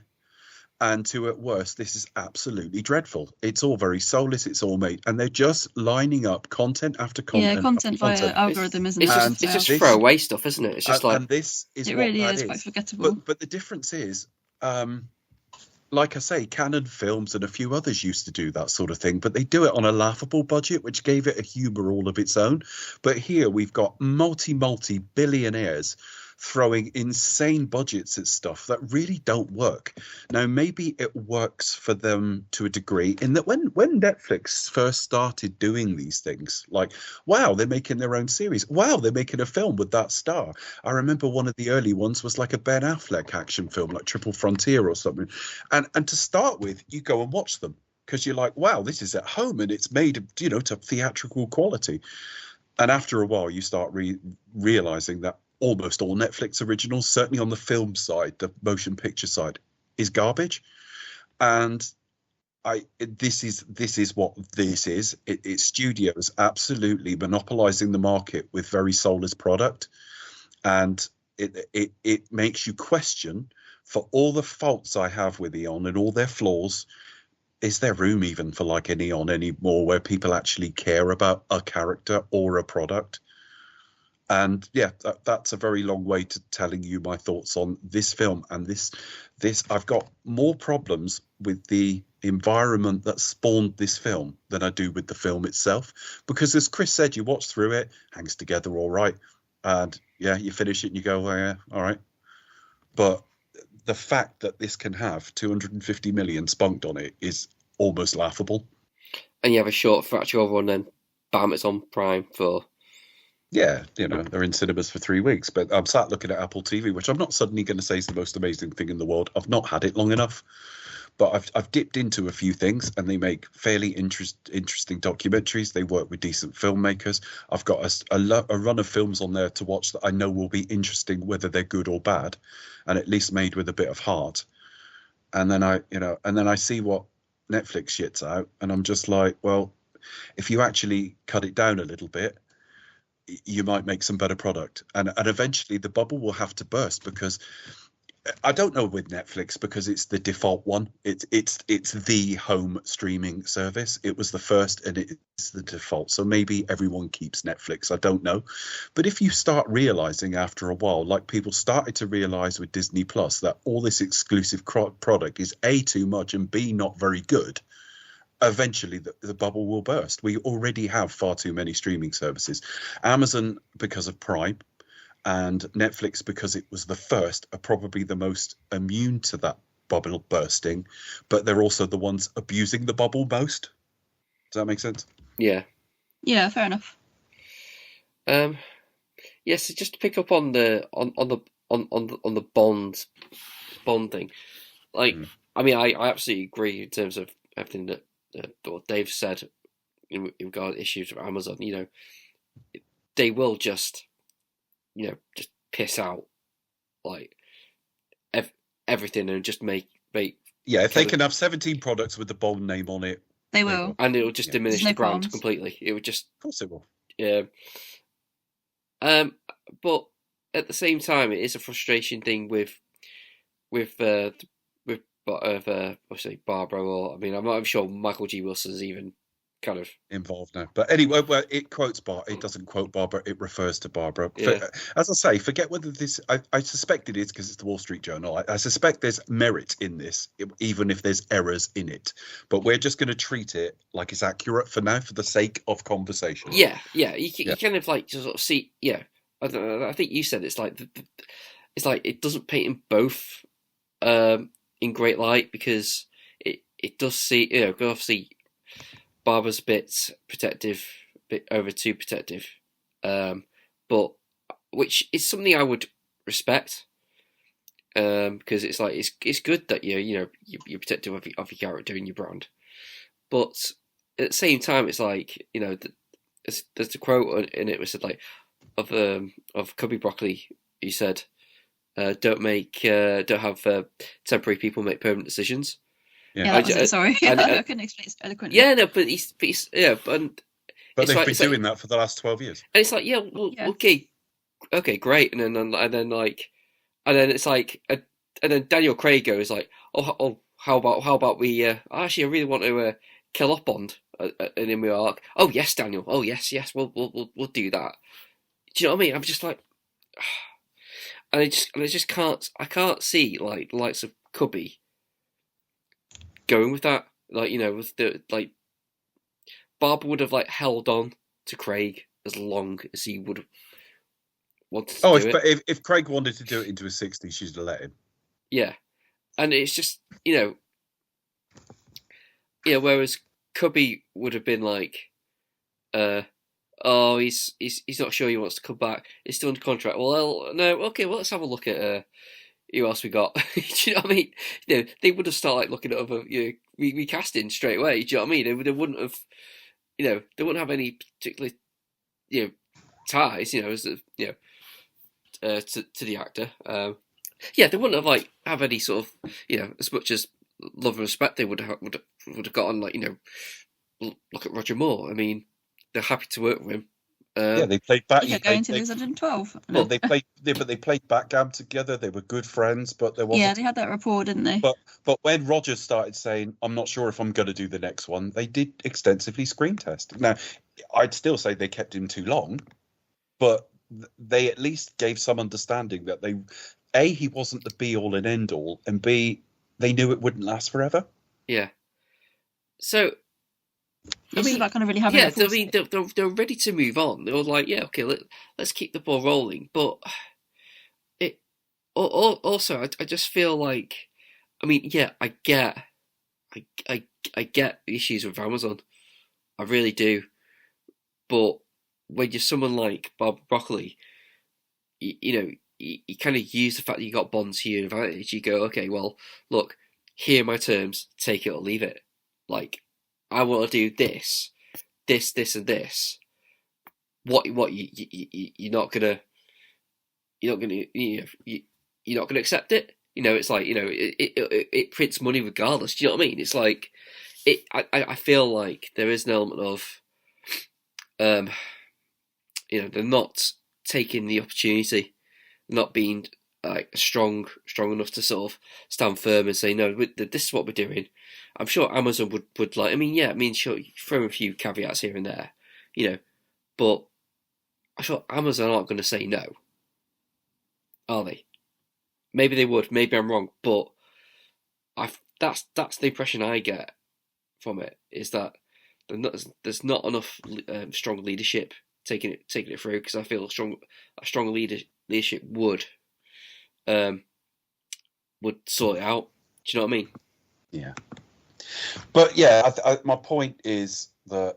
Speaker 2: And to at worst, this is absolutely dreadful. It's all very soulless. It's all made, and they're just lining up content after content.
Speaker 3: Yeah, content via algorithm, isn't it?
Speaker 1: It's just throwaway stuff, isn't it? It's just
Speaker 2: and this is
Speaker 3: it
Speaker 2: what
Speaker 3: really
Speaker 2: that
Speaker 3: is quite forgettable.
Speaker 2: But the difference is, like I say, Canon Films and a few others used to do that sort of thing, but they do it on a laughable budget, which gave it a humour all of its own. But here we've got multi-billionaires throwing insane budgets at stuff that really don't work. Now, maybe it works for them to a degree in that when Netflix first started doing these things, like, wow, they're making their own series. Wow, they're making a film with that star. I remember one of the early ones was like a Ben Affleck action film, like Triple Frontier or something. And to start with, you go and watch them because you're like, wow, this is at home and it's made, to theatrical quality. And after a while, you start realizing that almost all Netflix originals, certainly on the film side, the motion picture side, is garbage. And this is what this is. It's studios absolutely monopolizing the market with very soulless product, and it makes you question, for all the faults I have with Eon and all their flaws, is there room even for like an Eon anymore where people actually care about a character or a product? And yeah, that's a very long way to telling you my thoughts on this film. And this I've got more problems with the environment that spawned this film than I do with the film itself. Because as Chris said, you watch through it, hangs together all right. And yeah, you finish it and you go, well, yeah, all right. But the fact that this can have 250 million spunked on it is almost laughable.
Speaker 1: And you have a short fracture over, and then bam, it's on Prime for...
Speaker 2: Yeah, they're in cinemas for 3 weeks, but I'm sat looking at Apple TV, which I'm not suddenly going to say is the most amazing thing in the world. I've not had it long enough, but I've dipped into a few things, and they make fairly interesting documentaries. They work with decent filmmakers. I've got a run of films on there to watch that I know will be interesting, whether they're good or bad, and at least made with a bit of heart. And then I see what Netflix shits out, and I'm just like, well, if you actually cut it down a little bit, you might make some better product, and eventually the bubble will have to burst, because I don't know with Netflix, because it's the default one. It's the home streaming service. It was the first and it's the default. So maybe everyone keeps Netflix. I don't know. But if you start realizing after a while, like people started to realize with Disney Plus, that all this exclusive product is A, too much, and B, not very good, eventually the bubble will burst. We already have far too many streaming services. Amazon, because of Prime, and Netflix, because it was the first, are probably the most immune to that bubble bursting, but they're also the ones abusing the bubble most. Does that make sense?
Speaker 1: Yeah.
Speaker 3: Yeah, fair enough.
Speaker 1: Yes, just to pick up on the bond thing. Like, I mean, I absolutely agree in terms of everything that what Dave said in regard to issues with Amazon. You know, they will just piss out like everything and just make
Speaker 2: Yeah, if they can have 17 products with the Bond name on it,
Speaker 3: They will.
Speaker 1: and it will just diminish
Speaker 3: There's
Speaker 1: the
Speaker 3: no
Speaker 1: brand
Speaker 3: qualms.
Speaker 1: completely. It would just,
Speaker 2: of course it will.
Speaker 1: yeah. But at the same time, it is a frustration thing with obviously Barbara, or I mean, I'm not even sure Michael G. Wilson's even kind of
Speaker 2: Involved now. But anyway, well, it quotes Barbara. It doesn't quote Barbara. It refers to Barbara.
Speaker 1: Yeah.
Speaker 2: As I say, forget whether this. I suspect it is because it's the Wall Street Journal. I suspect there's merit in this, even if there's errors in it. But we're just going to treat it like it's accurate for now, for the sake of conversation.
Speaker 1: Yeah. You kind of like just sort of see. Yeah, I think you said it's like it doesn't paint them both in great light, because it does see, you know, obviously Barbara's a bit protective, bit over too protective, but which is something I would respect, because it's like it's good that you're protective of your character and your brand, but at the same time it's like, you know, there's a quote in it which said like of Cubby Broccoli, he said, don't have temporary people make permanent decisions.
Speaker 3: Yeah, that was it. Sorry, I couldn't explain it eloquently.
Speaker 1: Yeah, no, but he's yeah,
Speaker 2: but they've been doing that for the last 12 years.
Speaker 1: And it's like, yeah, well, okay, great, and then it's like, and then Daniel Craig goes like, oh, how about we? Actually, I really want to kill off Bond, and then we are like, oh yes, Daniel, oh yes, we'll do that. Do you know what I mean? I'm just like, and I just can't see like the likes of Cubby going with that, like, you know, with the like Barbara would have like held on to Craig as long as he would have wanted to do it.
Speaker 2: If Craig wanted to do it into his 60s, she'd have let him.
Speaker 1: Yeah, and it's just, you know, yeah. Whereas Cubby would have been like, oh, he's not sure he wants to come back. He's still under contract. Well, no, okay. Well, let's have a look at who else we got. Do you know what I mean? You know, they would have started like looking at other, you know, recasting straight away. Do you know what I mean? They wouldn't have, you know, they wouldn't have any particular, you know, ties, you know, as you know, to the actor. Yeah, they wouldn't have like have any sort of, you know, as much as love and respect they would have got on, like, you know, look at Roger Moore. I mean, they're happy to work with him.
Speaker 2: Yeah, they played back.
Speaker 3: Yeah, going to lose 112.
Speaker 2: Well, they played backgammon together. They were good friends, but there wasn't.
Speaker 3: Yeah, they had that rapport, didn't they?
Speaker 2: But when Roger started saying, "I'm not sure if I'm going to do the next one," they did extensively screen test. Now, I'd still say they kept him too long, but they at least gave some understanding that he wasn't the be all and end all, and B, they knew it wouldn't last forever.
Speaker 1: Yeah. So,
Speaker 3: I mean, about kind of really having.
Speaker 1: Yeah, I mean, they're ready to move on. They were like, yeah, okay, let's keep the ball rolling. But it also, I just feel like, I mean, yeah, I get the issues with Amazon, I really do. But when you're someone like Bob Broccoli, you know, you kind of use the fact that you got Bond to your advantage. You go, okay, well, look, here are my terms, take it or leave it. Like, I want to do this, and this. What you're not gonna accept it. You know, it's like, you know, it prints money regardless. Do you know what I mean? It's like I feel like there is an element of you know, they're not taking the opportunity, not being like strong enough to sort of stand firm and say, no, this is what we're doing. I'm sure Amazon would like, I mean, yeah, I mean, sure, you throw a few caveats here and there, you know, but I'm sure Amazon aren't going to say no, are they? Maybe they would, maybe I'm wrong, but that's the impression I get from it, is that there's not enough strong leadership taking it through, because I feel a strong leadership would sort it out. Do you know what I mean?
Speaker 2: Yeah. But yeah, my point is that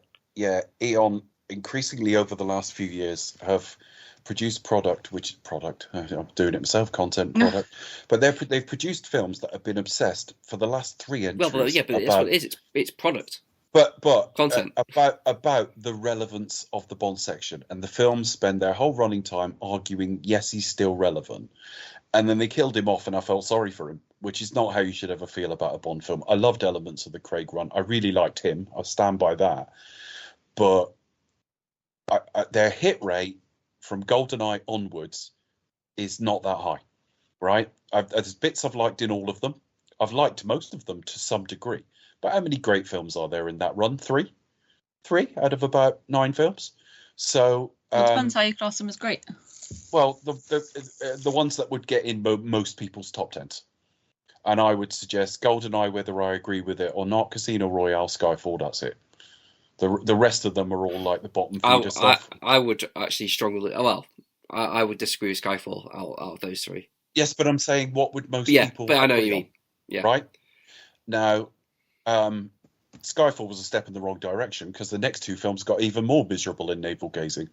Speaker 2: Eon increasingly over the last few years have produced I'm doing it myself, content product, but they've produced films that have been obsessed for the last three entries.
Speaker 1: Well, yeah, but that's what it is. It's product.
Speaker 2: But
Speaker 1: content
Speaker 2: about the relevance of the Bond section, and the films spend their whole running time arguing, yes, he's still relevant, and then they killed him off, and I felt sorry for him, which is not how you should ever feel about a Bond film. I loved elements of the Craig run. I really liked him. I stand by that. But their hit rate from GoldenEye onwards is not that high, right? There's bits I've liked in all of them. I've liked most of them to some degree. But how many great films are there in that run? Three out of about 9 films. So
Speaker 3: it depends how you class them as great.
Speaker 2: Well, the ones that would get in most people's top 10s. And I would suggest GoldenEye, whether I agree with it or not, Casino Royale, Skyfall, that's it. The rest of them are all like the bottom feeder stuff.
Speaker 1: I would actually strongly... Well, I would disagree with Skyfall out of those 3.
Speaker 2: Yes, but I'm saying what would most people...
Speaker 1: Yeah, but I know what you mean. Yeah.
Speaker 2: Right? Now, Skyfall was a step in the wrong direction because the next 2 films got even more miserable in navel gazing.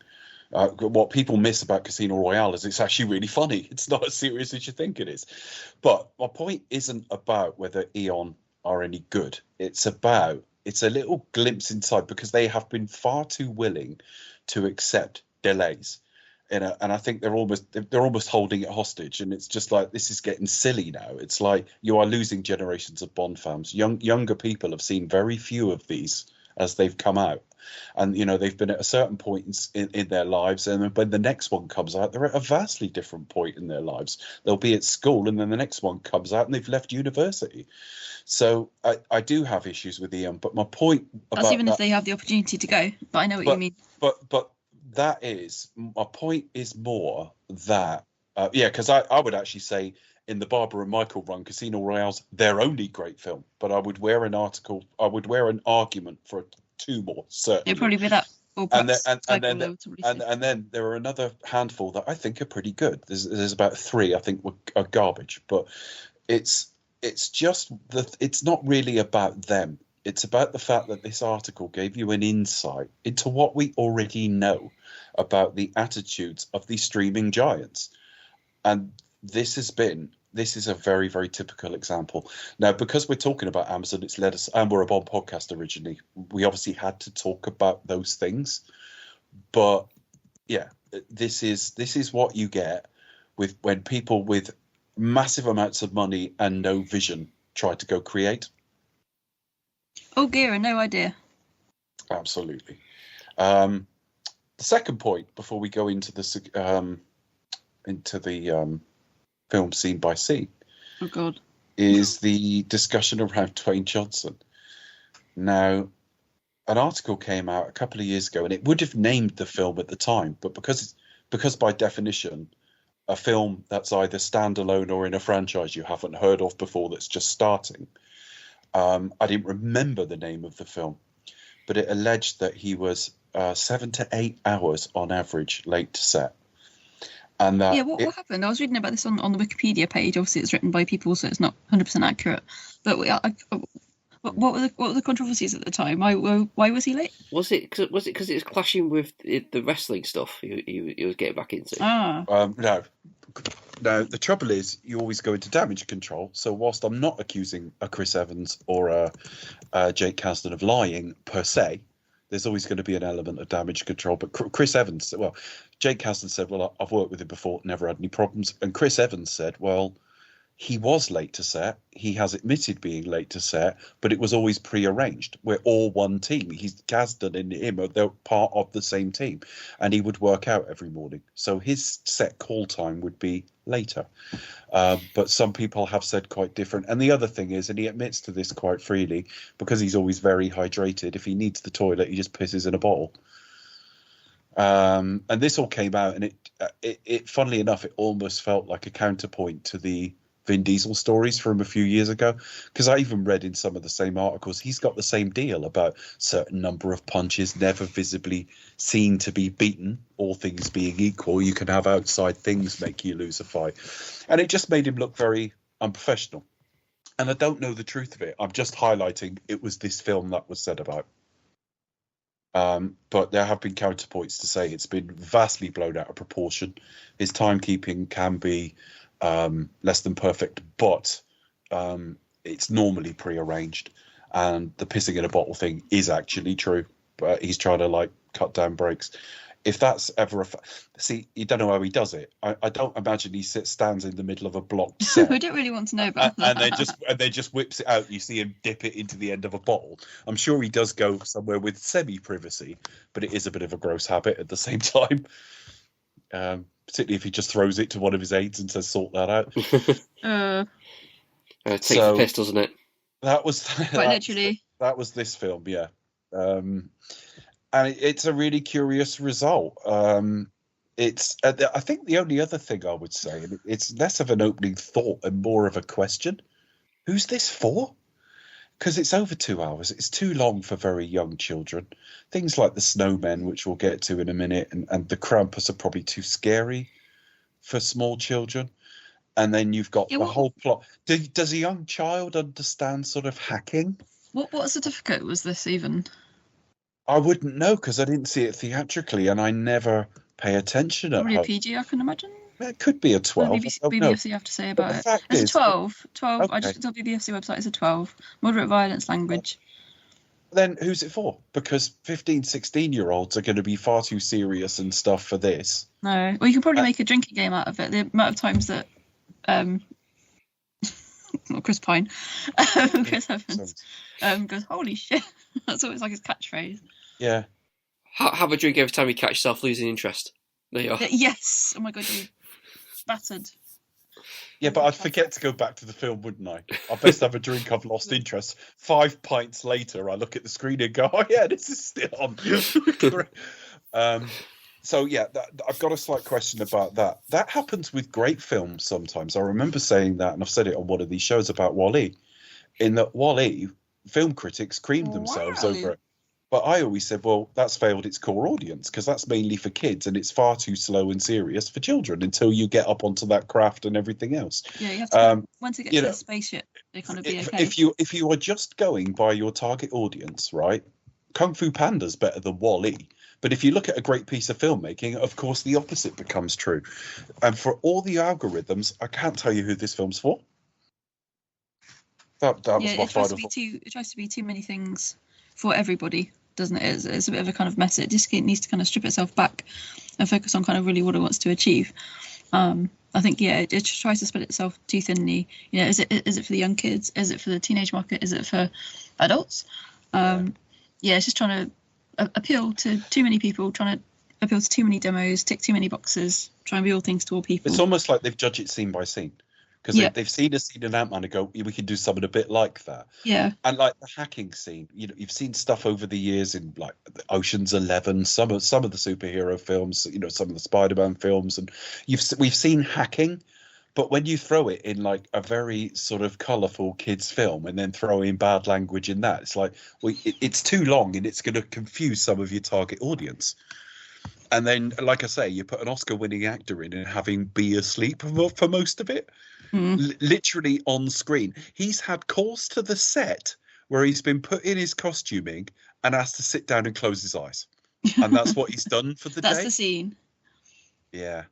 Speaker 2: What people miss about Casino Royale is it's actually really funny. It's not as serious as you think it is. But my point isn't about whether Eon are any good. It's a little glimpse inside, because they have been far too willing to accept delays. And I think they're almost holding it hostage, and it's just like, this is getting silly now. It's like you are losing generations of Bond fans. Younger people have seen very few of these as they've come out, and they've been at a certain point in their lives, and when the next one comes out, they're at a vastly different point in their lives. They'll be at school, and then the next one comes out and they've left university. So I do have issues with Eon, but my point
Speaker 3: that's
Speaker 2: about
Speaker 3: even if they have the opportunity to go. But I know what you mean.
Speaker 2: But that is my point, is more that because I would actually say in the Barbara and Michael run, Casino Royale's their only great film, but I would wear an argument for 2 more, certainly.
Speaker 3: It'd probably be that.
Speaker 2: And then there are another handful that I think are pretty good. There's about 3 I think are garbage, but it's just it's not really about them. It's about the fact that this article gave you an insight into what we already know about the attitudes of these streaming giants. And this is a very, very typical example. Now, because we're talking about Amazon, it's led us, and we're a Bond podcast originally, we obviously had to talk about those things. But yeah, this is what you get when people with massive amounts of money and no vision try to go create.
Speaker 3: Oh, Gira, no idea.
Speaker 2: Absolutely. The second point, before we go into the film scene by scene,
Speaker 3: oh God,
Speaker 2: is the discussion around Dwayne Johnson. Now, an article came out a couple of years ago, and it would have named the film at the time, but because by definition, a film that's either standalone or in a franchise you haven't heard of before that's just starting, I didn't remember the name of the film, but it alleged that he was 7 to 8 hours on average late to set. And
Speaker 3: what happened? I was reading about this on the Wikipedia page. Obviously, it's written by people, so it's not 100% accurate. But what were the controversies at the time? Why was he late?
Speaker 1: Was it because it was clashing with the wrestling stuff he was getting back into?
Speaker 2: No. Now, the trouble is, you always go into damage control. So whilst I'm not accusing a Chris Evans or a Jake Kasdan of lying per se, there's always going to be an element of damage control. But Chris Evans, Jake Kasdan said, well, I've worked with him before, never had any problems. And Chris Evans said, well, he was late to set. He has admitted being late to set, but it was always pre-arranged. We're all one team. Kasdan and him they're part of the same team, and he would work out every morning. So his set call time would be later. But some people have said quite different. And the other thing is, and he admits to this quite freely, because he's always very hydrated, if he needs the toilet, he just pisses in a bottle. And this all came out, and it funnily enough, it almost felt like a counterpoint to the Vin Diesel stories from a few years ago, because I even read in some of the same articles he's got the same deal about certain number of punches never visibly seen to be beaten. All things being equal, you can have outside things make you lose a fight, and it just made him look very unprofessional. And I don't know the truth of it. I'm just highlighting it was this film that was said about. But there have been counterpoints to say it's been vastly blown out of proportion. His timekeeping can be less than perfect, but it's normally prearranged. And the pissing in a bottle thing is actually true, but he's trying to like cut down breaks. If that's ever see, you don't know how he does it. I don't imagine he stands in the middle of a blocked set.
Speaker 3: We don't really want to know about that.
Speaker 2: And then just whips it out. You see him dip it into the end of a bottle. I'm sure he does go somewhere with semi-privacy, but it is a bit of a gross habit at the same time. Particularly if he just throws it to one of his aides and says, "Sort that out."
Speaker 1: Takes the piss, doesn't it?
Speaker 2: That was
Speaker 3: quite literally.
Speaker 2: That was this film, yeah. And it's a really curious result. It's I think the only other thing I would say, and it's less of an opening thought and more of a question: who's this for? Because it's over 2 hours. It's too long for very young children. Things like the snowmen, which we'll get to in a minute, and the Krampus are probably too scary for small children. And then you've got the whole plot. Does a young child understand sort of hacking?
Speaker 3: What certificate was this even?
Speaker 2: I wouldn't know because I didn't see it theatrically, and I never pay attention.
Speaker 3: Probably a PG, I can imagine.
Speaker 2: It could be a 12.
Speaker 3: BBC have to say about it. It's a 12. 12. Okay. I just looked on the BBC website. It's a 12. Moderate violence language.
Speaker 2: Then who's it for? Because 15, 16-year-olds are going to be far too serious and stuff for this.
Speaker 3: No. Well, you can probably make a drinking game out of it. The amount of times that Chris Pine, Chris Evans, goes, "Holy shit!" That's always like his catchphrase.
Speaker 2: Yeah.
Speaker 1: Have a drink every time you catch yourself losing interest. There you are.
Speaker 3: Yes. Oh my god, you battered.
Speaker 2: Yeah, but I'd forget to go back to the film, wouldn't I? I best have a drink. I've lost interest. 5 pints later, I look at the screen and go, "Oh yeah, this is still on." So yeah, I've got a slight question about that. That happens with great films sometimes. I remember saying that, and I've said it on one of these shows about WALL-E, in that WALL-E, film critics creamed themselves over it. But I always said, well, that's failed its core audience because that's mainly for kids and it's far too slow and serious for children until you get up onto that craft and everything else.
Speaker 3: Yeah, you have to, once it gets to the spaceship, they kind of be okay.
Speaker 2: If you are just going by your target audience, right, Kung Fu Panda's better than WALL-E. But if you look at a great piece of filmmaking, of course, the opposite becomes true. And for all the algorithms, I can't tell you who this film's for. That was my final thought.
Speaker 3: It tries to be too many things for everybody, doesn't it? It's a bit of a kind of mess. It just needs to kind of strip itself back and focus on kind of really what it wants to achieve. I think, yeah, it tries to spread itself too thinly. You know, is it for the young kids? Is it for the teenage market? Is it for adults? It's just trying to appeal to too many people, trying to appeal to too many demos, tick too many boxes, try and be all things to all people.
Speaker 2: It's almost like they've judged it scene by scene. Because they've seen a scene in Ant-Man and go, we can do something a bit like that.
Speaker 3: Yeah.
Speaker 2: And like the hacking scene, you know, you've seen stuff over the years in like Ocean's 11, some of the superhero films, you know, some of the Spider-Man films, and we've seen hacking, but when you throw it in like a very sort of colourful kids film and then throw in bad language in that, it's like, well, it's too long and it's going to confuse some of your target audience. And then, like I say, you put an Oscar-winning actor in and have him be asleep for most of it. Literally on screen. He's had calls to the set where he's been put in his costuming and asked to sit down and close his eyes. And that's what he's done for the day.
Speaker 3: That's the scene.
Speaker 2: Yeah.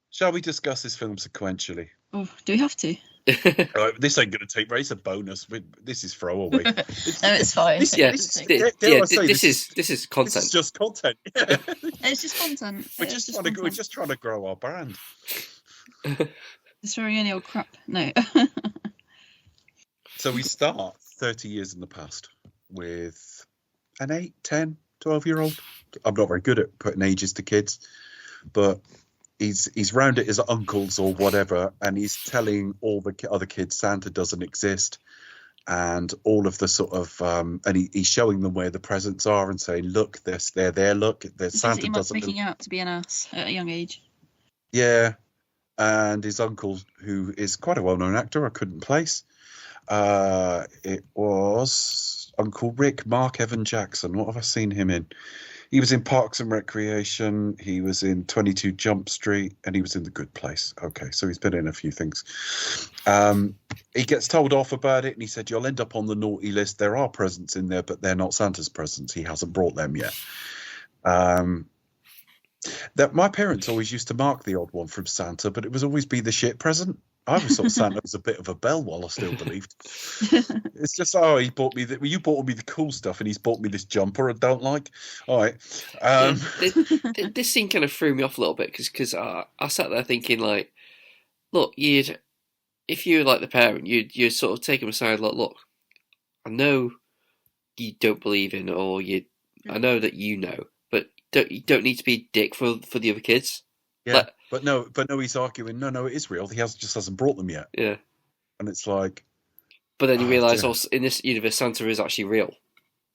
Speaker 2: Shall we discuss this film sequentially?
Speaker 3: Oh, do we have to?
Speaker 2: This ain't going to take. It's a bonus. This is throwaway.
Speaker 3: No, it's fine.
Speaker 1: This is content.
Speaker 2: This is just content.
Speaker 3: It's just content.
Speaker 2: We're just trying to grow our brand.
Speaker 3: Destroying any old crap. No.
Speaker 2: So we start 30 years in the past with an 8, 10, 12-year-old. I'm not very good at putting ages to kids, but he's round at his uncles or whatever, and he's telling all the other kids Santa doesn't exist, and all of the sort of and he's showing them where the presents are and saying, look, they're there, look, Santa doesn't.
Speaker 3: Making out to be an ass at a young age.
Speaker 2: Yeah. and his uncle, who is quite a well-known actor, I couldn't place. It was Uncle Rick, Mark Evan Jackson. What have I seen him in? He was in Parks and Recreation. He was in 22 Jump Street, and he was in The Good Place. Okay, so he's been in a few things. He gets told off about it, and he said, "You'll end up on the naughty list. There are presents in there, but they're not Santa's presents. He hasn't brought them yet." That my parents always used to mark the odd one from Santa, but it was always be the shit present. I always thought Santa was a bit of a bell wall. I still believed. It's just, he bought me you bought me the cool stuff, and he's bought me this jumper I don't like. All right.
Speaker 1: This scene kind of threw me off a little bit because I sat there thinking, like, look, if you were like the parent, you'd sort of take him aside, like, look, I know you don't believe in, or I know that you know, but you don't need to be a dick for the other kids.
Speaker 2: Yeah, but no, he's arguing. No, it is real. He just hasn't brought them yet.
Speaker 1: Yeah,
Speaker 2: and it's like.
Speaker 1: But then you realise also in this universe, Santa is actually real.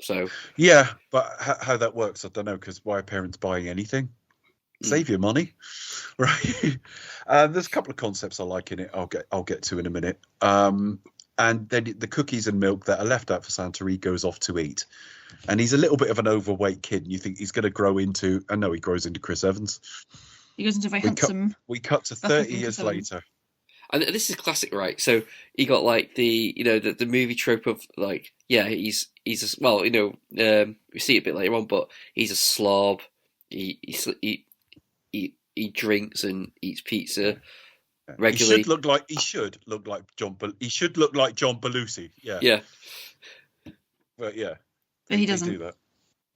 Speaker 1: So.
Speaker 2: Yeah, but how that works, I don't know. Because why are parents buying anything? Save your money, right? There's a couple of concepts I like in it. I'll get to in a minute. And then the cookies and milk that are left out for Santa, he goes off to eat. And he's a little bit of an overweight kid, and you think he's going to grow into. I know he grows into Chris Evans.
Speaker 3: He goes into very handsome.
Speaker 2: We cut to 30 years later.
Speaker 1: And this is classic, right? So you got like the movie trope of like, yeah, he's we see it a bit later on, but he's a slob. He drinks and eats pizza regularly.
Speaker 2: He should look like John Belushi. Yeah.
Speaker 1: Yeah.
Speaker 2: But yeah.
Speaker 3: But he doesn't.
Speaker 2: Do that.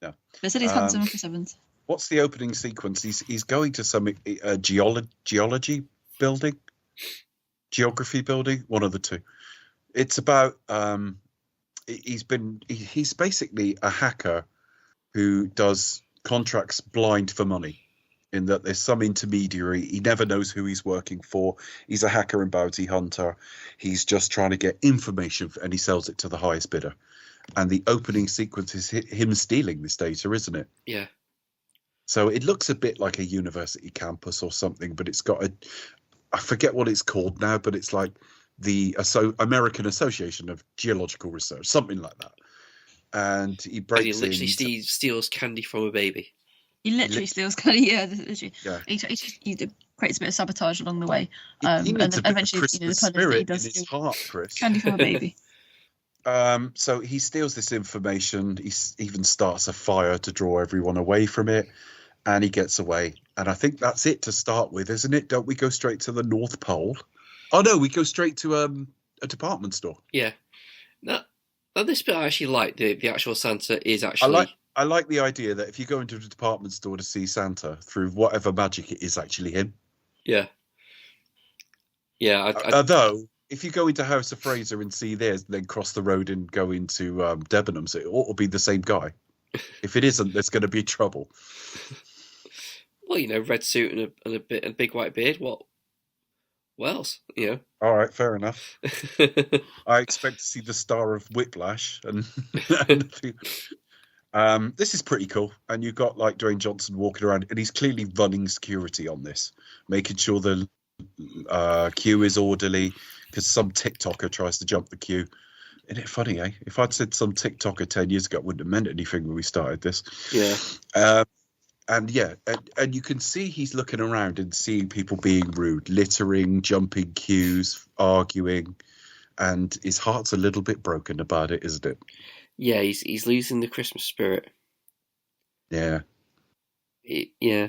Speaker 2: Yeah.
Speaker 3: They said he's handsome for Sevens.
Speaker 2: What's the opening sequence? He's going to some geology building, geography building, one of the two. It's about he's basically a hacker who does contracts blind for money, in that there's some intermediary. He never knows who he's working for. He's a hacker and bounty hunter. He's just trying to get information, and he sells it to the highest bidder. And the opening sequence is him stealing this data, isn't it?
Speaker 1: Yeah.
Speaker 2: So it looks a bit like a university campus or something, but it's got I forget what it's called now, but it's like the American Association of Geological Research, something like that. And he breaks
Speaker 1: and he literally steals candy from a baby.
Speaker 3: He literally steals candy, literally. Yeah. He creates a bit of sabotage along the way.
Speaker 2: He needs and eventually, the spirit he does in his heart, Chris.
Speaker 3: Candy from a baby.
Speaker 2: So he steals this information. He even starts a fire to draw everyone away from it, and he gets away. And I think that's it to start with, isn't it? Don't we go straight to the North Pole? Oh no, we go straight to a department store.
Speaker 1: Yeah. Now this bit I actually like. The actual Santa is actually.
Speaker 2: I like the idea that if you go into a department store to see Santa, through whatever magic it is actually him.
Speaker 1: Yeah. Yeah.
Speaker 2: Although, if you go into House of Fraser and see theirs, then cross the road and go into Debenhams, it ought to be the same guy. If it isn't, there's going to be trouble.
Speaker 1: Well, red suit and a big white beard. What else?
Speaker 2: All right, fair enough. I expect to see the star of Whiplash, and this is pretty cool. And you've got like Dwayne Johnson walking around, and he's clearly running security on this, making sure the queue is orderly, because some TikToker tries to jump the queue. Isn't it funny, eh? If I'd said some TikToker 10 years ago, it wouldn't have meant anything when we started this.
Speaker 1: Yeah.
Speaker 2: And you can see he's looking around and seeing people being rude, littering, jumping queues, arguing, and his heart's a little bit broken about it, isn't it?
Speaker 1: Yeah, he's losing the Christmas spirit.
Speaker 2: Yeah.
Speaker 1: Yeah.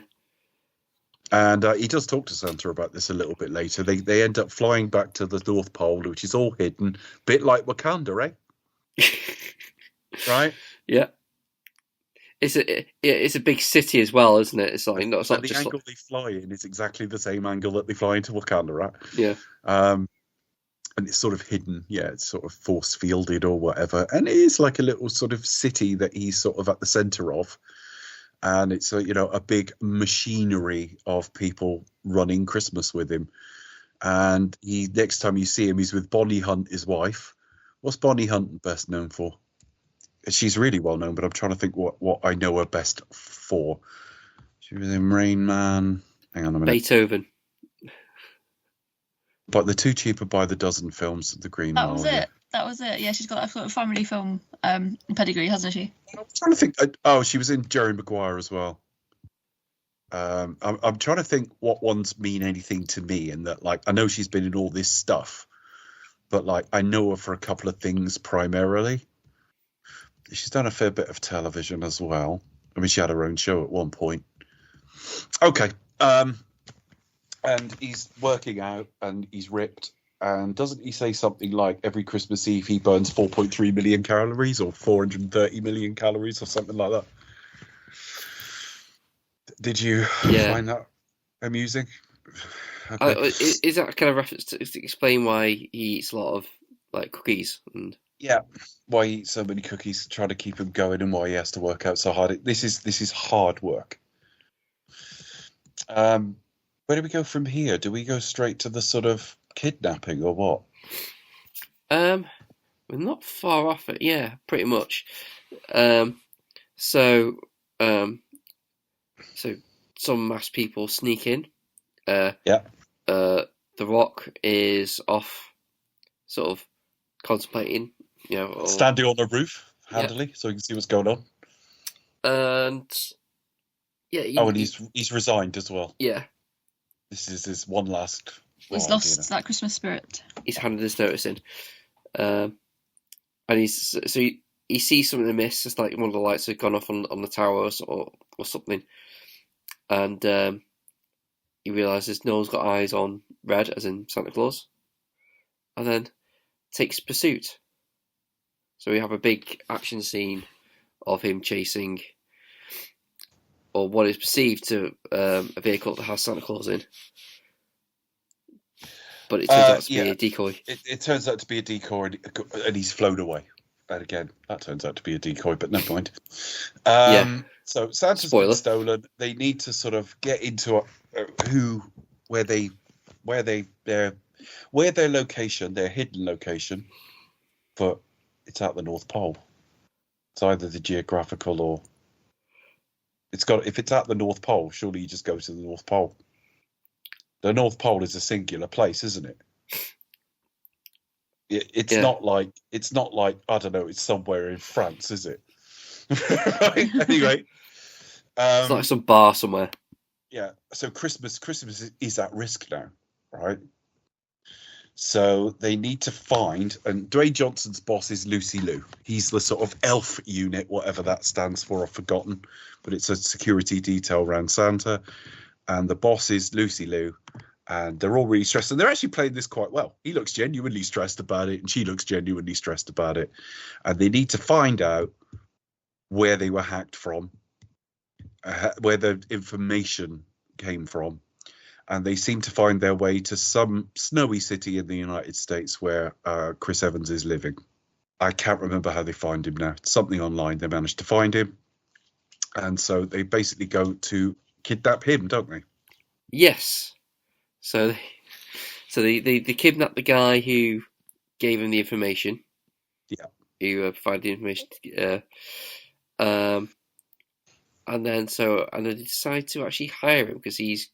Speaker 2: And he does talk to Santa about this a little bit later. They end up flying back to the North Pole, which is all hidden, bit like Wakanda, eh? Right?
Speaker 1: Yeah. It's a big city as well, isn't it? It's like not
Speaker 2: the
Speaker 1: just
Speaker 2: angle they fly in is exactly the same angle that they fly into Wakanda, right?
Speaker 1: Yeah.
Speaker 2: And it's sort of hidden, it's sort of force fielded or whatever, and it is like a little sort of city that he's sort of at the center of, and it's a big machinery of people running Christmas with him. And next time you see him, he's with Bonnie Hunt, his wife. What's Bonnie Hunt best known for? She's really well known, but I'm trying to think what I know her best for. She was in Rain Man. Hang on a minute.
Speaker 1: Beethoven.
Speaker 2: But the Too Cheaper by the Dozen films, The Green
Speaker 3: That
Speaker 2: Mile.
Speaker 3: was it. That was it. Yeah, she's got that sort of family film pedigree, hasn't she?
Speaker 2: I'm trying to think. Oh, she was in Jerry Maguire as well. I'm trying to think what ones mean anything to me, and that, like, I know she's been in all this stuff, but like I know her for a couple of things primarily. She's done a fair bit of television as well. I mean, she had her own show at one point. Okay. And he's working out, and he's ripped. And doesn't he say something like every Christmas Eve he burns 4.3 million calories or 430 million calories or something like that? Did you find that amusing?
Speaker 1: Okay. Is that kind of reference to explain why he eats a lot of like cookies and
Speaker 2: why he eats so many cookies, trying to keep him going, and why he has to work out so hard? This is hard work. Where do we go from here? Do we go straight to the sort of kidnapping or what?
Speaker 1: We're not far off it. Yeah, pretty much. So some masked people sneak in. The Rock is off, sort of contemplating,
Speaker 2: standing on a roof handily, so you can see what's going on.
Speaker 1: And
Speaker 2: and he's resigned as well.
Speaker 1: Yeah,
Speaker 2: this is his one last.
Speaker 3: He's lost that Christmas spirit.
Speaker 1: He's handed his notice in, and he sees something amiss. It's like one of the lights had gone off on the towers or something, and he realizes no one's got eyes on Red, as in Santa Claus, and then takes pursuit. So we have a big action scene of him chasing, or what is perceived to a vehicle that has Santa Claus in. But it turns out to be a decoy.
Speaker 2: It turns out to be a decoy, and he's flown away. And again, that turns out to be a decoy, but never mind. So Santa's been stolen. They need to sort of get into where their location, their hidden location, but it's at the North Pole. It's either the geographical or if it's at the North Pole, surely you just go to the North Pole. The North Pole is a singular place, isn't it? It's not like I don't know. It's somewhere in France, is it? Right? Anyway,
Speaker 1: it's like some bar somewhere.
Speaker 2: Yeah. So Christmas is at risk now, right? So they need to find, and Dwayne Johnson's boss is Lucy Liu. He's the sort of elf unit, whatever that stands for, I've forgotten, but it's a security detail around Santa. And the boss is Lucy Liu, and they're all really stressed. And they're actually playing this quite well. He looks genuinely stressed about it, and she looks genuinely stressed about it. And they need to find out where they were hacked from, where the information came from. And they seem to find their way to some snowy city in the United States where Chris Evans is living. I can't remember how they find him now. It's something online. They managed to find him. And so they basically go to kidnap him, don't they?
Speaker 1: Yes. So they kidnap the guy who gave him the information.
Speaker 2: Yeah.
Speaker 1: Who provided the information. And then they decide to actually hire him because he's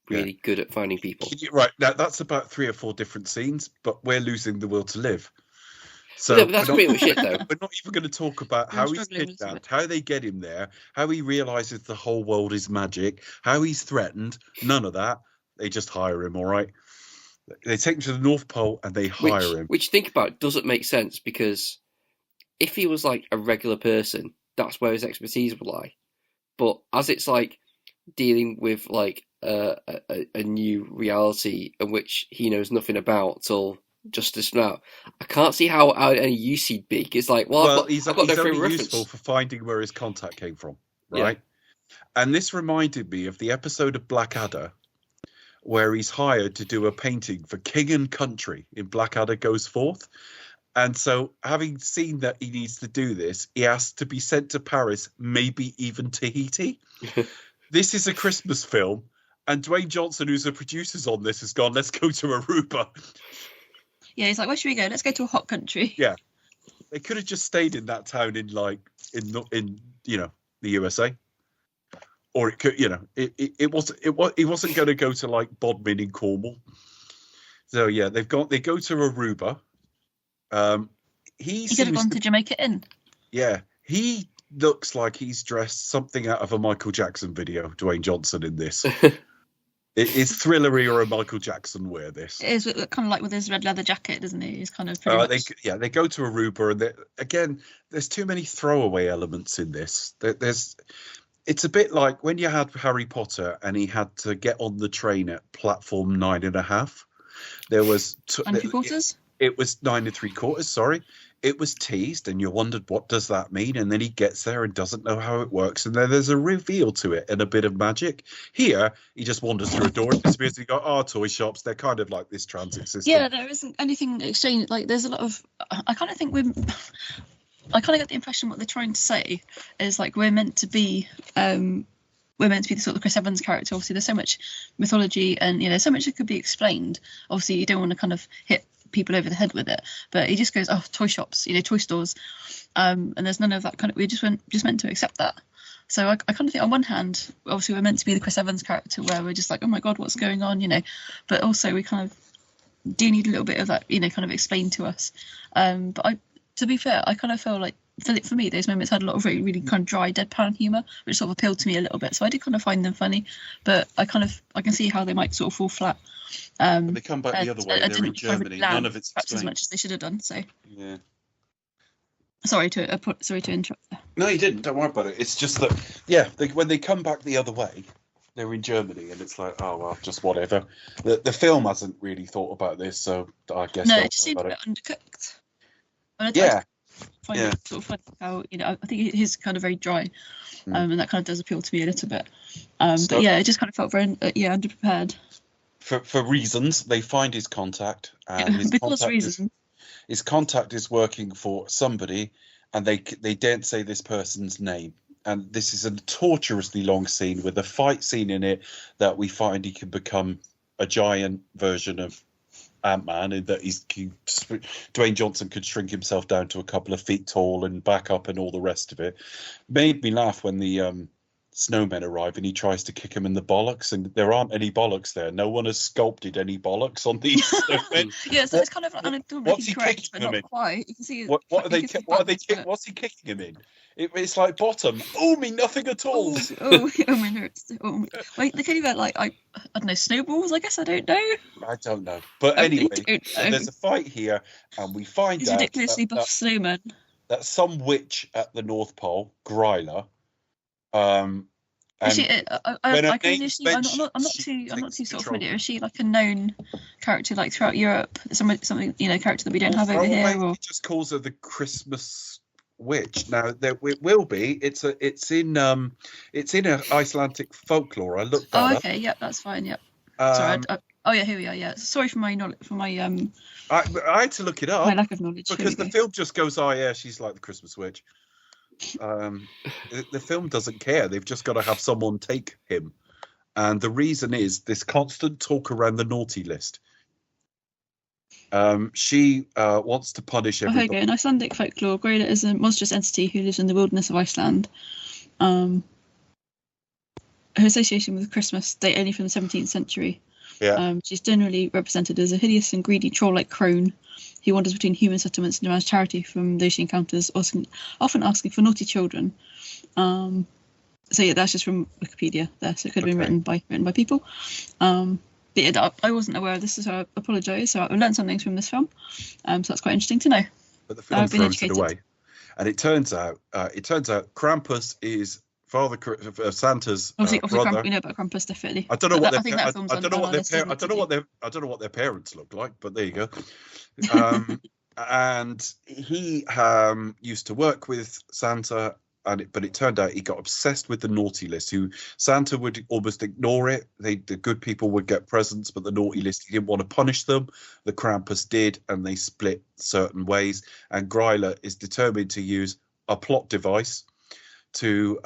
Speaker 1: really good at finding people.
Speaker 2: Right. Now that's about 3 or 4 different scenes, but we're losing the will to live. So
Speaker 1: yeah, but that's pretty much it, though.
Speaker 2: We're not even going to talk about how he's kidnapped, how they get him there, how he realizes the whole world is magic, how he's threatened. None of that. They just hire him, all right? They take him to the North Pole and they hire him.
Speaker 1: Which, think about, doesn't make sense, because if he was like a regular person, that's where his expertise would lie. But as it's like dealing with like a new reality in which he knows nothing about till just this now, I can't see how any use he'd be. It's like,
Speaker 2: he's only useful for finding where his contact came from, right? Yeah. And this reminded me of the episode of Blackadder where he's hired to do a painting for King and Country in Blackadder Goes Forth. And so, having seen that he needs to do this, he asks to be sent to Paris, maybe even Tahiti. This is a Christmas film, and Dwayne Johnson, who's the producer's on this, has gone, let's go to Aruba.
Speaker 3: Yeah, he's like, where should we go? Let's go to a hot country.
Speaker 2: Yeah. They could have just stayed in that town in the USA. Or it could, he wasn't going to go to like Bodmin in Cornwall. So yeah, they go to Aruba. He
Speaker 3: He could have
Speaker 2: seems
Speaker 3: gone
Speaker 2: to,
Speaker 3: to Jamaica Inn.
Speaker 2: yeah, he looks like he's dressed something out of a Michael Jackson video. Dwayne Johnson in this. Is Thrillery or a Michael Jackson wear this?
Speaker 3: It is kind of like with his red leather jacket, doesn't he? He's kind of pretty much...
Speaker 2: They go to Aruba, and again, there's too many throwaway elements in this. It's a bit like when you had Harry Potter and he had to get on the train at platform 9.5. There was
Speaker 3: 9 3/4.
Speaker 2: It was 9 3/4. Sorry, it was teased, and you wondered what does that mean, and then he gets there and doesn't know how it works, and then there's a reveal to it and a bit of magic. Here, he just wanders through a door and disappears. You go, toy shops. They're kind of like this transit system.
Speaker 3: Yeah, there isn't anything exchanged. Like, there's a lot of... I kind of think I kind of get the impression what they're trying to say is like we're meant to be the sort of Chris Evans character. Obviously, there's so much mythology and so much that could be explained. Obviously, you don't want to kind of hit people over the head with it, but he just goes, toy shops, toy stores, and there's none of that kind of. We're just meant to accept that. So I kind of think on one hand, obviously we're meant to be the Chris Evans character where we're just like, oh my god, what's going on, but also we kind of do need a little bit of that, kind of explained to us. But to be fair, I kind of feel like for me, those moments had a lot of really, really kind of dry, deadpan humour, which sort of appealed to me a little bit. So I did kind of find them funny, but I can see how they might sort of fall flat.
Speaker 2: They come back the other way. They're in Germany. None of it's
Speaker 3: as much as they should have done. So
Speaker 2: yeah.
Speaker 3: Sorry to interrupt there.
Speaker 2: No, you didn't. Don't worry about it. It's just that when they come back the other way, they're in Germany, and it's like, oh well, just whatever. The film hasn't really thought about this, so I guess
Speaker 3: no, it just seemed a bit undercooked.
Speaker 2: Yeah.
Speaker 3: Find it sort of funny how I think it is kind of very dry, and that kind of does appeal to me a little bit. But yeah, it just kind of felt very underprepared.
Speaker 2: For reasons, they find his contact, and his contact is working for somebody, and they daren't say this person's name. And this is a torturously long scene with a fight scene in it that we find he can become a giant version of Ant-Man, in that Dwayne Johnson could shrink himself down to a couple of feet tall and back up and all the rest of it. Made me laugh when the snowmen arrive and he tries to kick him in the bollocks, and there aren't any bollocks there. No one has sculpted any bollocks on these snowmen.
Speaker 3: Yeah, so it's kind of like
Speaker 2: what's he
Speaker 3: correct,
Speaker 2: kicking him in?
Speaker 3: Quite. You can see
Speaker 2: what's he kicking him in? It's like bottom. Oh, me nothing at all.
Speaker 3: My nerves. Wait, they can't even I don't know, snowballs. I guess I don't know.
Speaker 2: I don't know. But anyway, so there's a fight here, and we find out
Speaker 3: ridiculously buff snowman.
Speaker 2: That some witch at the North Pole, Gryla.
Speaker 3: I'm not too sort of familiar. Is she like a known character like throughout Europe? Something character that we don't have over here, or
Speaker 2: he just calls her the Christmas witch. Now there will be. It's in a Icelandic folklore. I looked that up.
Speaker 3: Okay, yep, that's fine. Yep. Sorry. Here we are. Yeah. Sorry for my knowledge.
Speaker 2: I had to look it up.
Speaker 3: My lack of knowledge.
Speaker 2: Because the film just goes, oh yeah, she's like the Christmas witch. The film doesn't care. They've just got to have someone take him, and the reason is this constant talk around the naughty list. She wants to punish everybody.
Speaker 3: Okay, in Icelandic folklore, Greyla is a monstrous entity who lives in the wilderness of Iceland. Her association with Christmas date only from the 17th century.
Speaker 2: Yeah.
Speaker 3: She's generally represented as a hideous and greedy troll-like crone who wanders between human settlements and demands charity from those she encounters, often asking for naughty children. So yeah, that's just from Wikipedia there. So it could have been written by people. But yeah, I wasn't aware of this, so I apologise. So I've learned something from this film. So that's quite interesting to know.
Speaker 2: But the film throws it away, and it turns out Krampus is Father Santa's brother.
Speaker 3: We know about Krampus definitely.
Speaker 2: I don't know what their parents look like, but there you go. And he used to work with Santa, but it turned out he got obsessed with the naughty list. Santa would almost ignore it. The good people would get presents, but the naughty list, he didn't want to punish them. The Krampus did, and they split certain ways. And Gryla is determined to use a plot device to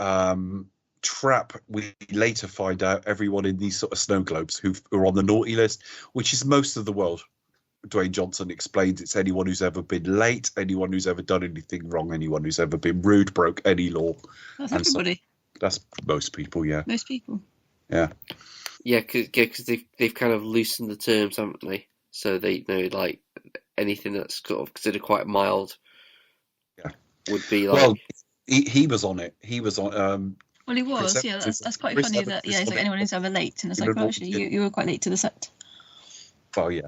Speaker 2: trap, we later find out, everyone in these sort of snow globes who are on the naughty list, which is most of the world. Dwayne Johnson explains it's anyone who's ever been late, anyone who's ever done anything wrong, anyone who's ever been rude, broke any law.
Speaker 3: That's everybody.
Speaker 2: That's most people, yeah.
Speaker 3: Most people.
Speaker 2: Yeah.
Speaker 1: Yeah, because they've kind of loosened the terms, haven't they? so they like anything that's sort of considered quite mild.
Speaker 2: Yeah.
Speaker 1: Would be like.
Speaker 2: Well, he was on it. He was on.
Speaker 3: Well, he was.
Speaker 2: Chris
Speaker 3: Yeah,
Speaker 2: Evans
Speaker 3: that's quite
Speaker 2: Chris
Speaker 3: funny.
Speaker 2: Evans
Speaker 3: That
Speaker 2: is
Speaker 3: it's
Speaker 2: on
Speaker 3: like
Speaker 2: it.
Speaker 3: anyone who's ever late, and it's
Speaker 2: You
Speaker 3: like,
Speaker 2: know,
Speaker 3: well, actually, you were quite late to the set.
Speaker 2: Well, yeah.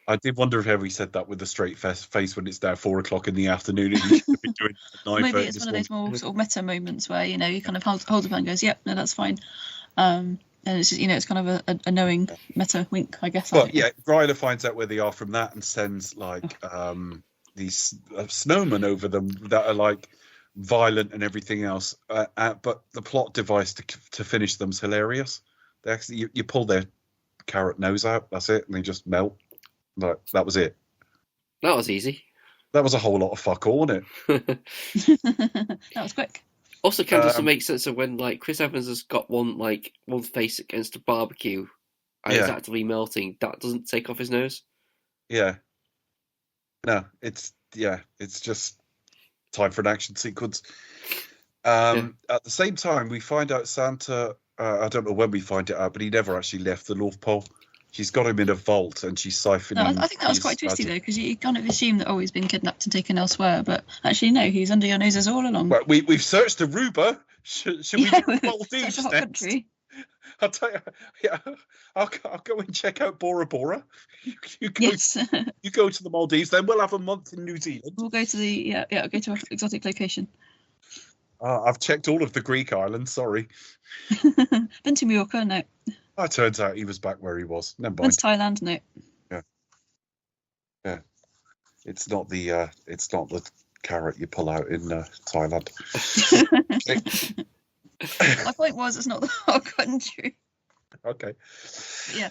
Speaker 2: I did wonder if he said that with a straight face when it's now 4 o'clock in the afternoon and he should be doing it at 9:30
Speaker 3: Maybe it's
Speaker 2: this
Speaker 3: one of those
Speaker 2: morning.
Speaker 3: more sort of meta moments where you kind of holds up and goes, "Yep, no, that's fine," and it's just, it's kind of a knowing meta wink, I guess.
Speaker 2: Well, yeah, Ryder finds out where they are from that and sends like these snowmen over them that are like violent and everything else. But the plot device to finish them's hilarious. They actually you pull their carrot nose out, that's it, and they just melt. Like, that was it.
Speaker 1: That was easy.
Speaker 2: That was a whole lot of fuck all, wasn't it?
Speaker 3: That was quick.
Speaker 1: Also, kind of doesn't make sense of when like Chris Evans has got one face against a barbecue and it's actively melting. That doesn't take off his nose.
Speaker 2: Yeah. No, it's just time for an action sequence. At the same time, we find out Santa. I don't know when we find it out, but he never actually left the North Pole. She's got him in a vault, and she's siphoning.
Speaker 3: No, I think that was quite twisty though, because you kind of assume that he's been kidnapped and taken elsewhere, but actually no, he's under your noses all along.
Speaker 2: Well, we've searched Aruba. Should we do Maldives
Speaker 3: such a hot
Speaker 2: next?
Speaker 3: country.
Speaker 2: I'll tell you. Yeah, I'll go and check out Bora Bora. You go.
Speaker 3: Yes.
Speaker 2: You go to the Maldives, then we'll have a month in New Zealand.
Speaker 3: We'll go to go to an exotic location.
Speaker 2: I've checked all of the Greek islands. Sorry.
Speaker 3: Been to Mallorca? No.
Speaker 2: It turns out he was back where he was. Never
Speaker 3: Been
Speaker 2: mind.
Speaker 3: to Thailand? No.
Speaker 2: Yeah. It's not the carrot you pull out in Thailand.
Speaker 3: My point was, it's not the whole country.
Speaker 2: Okay.
Speaker 3: Yeah.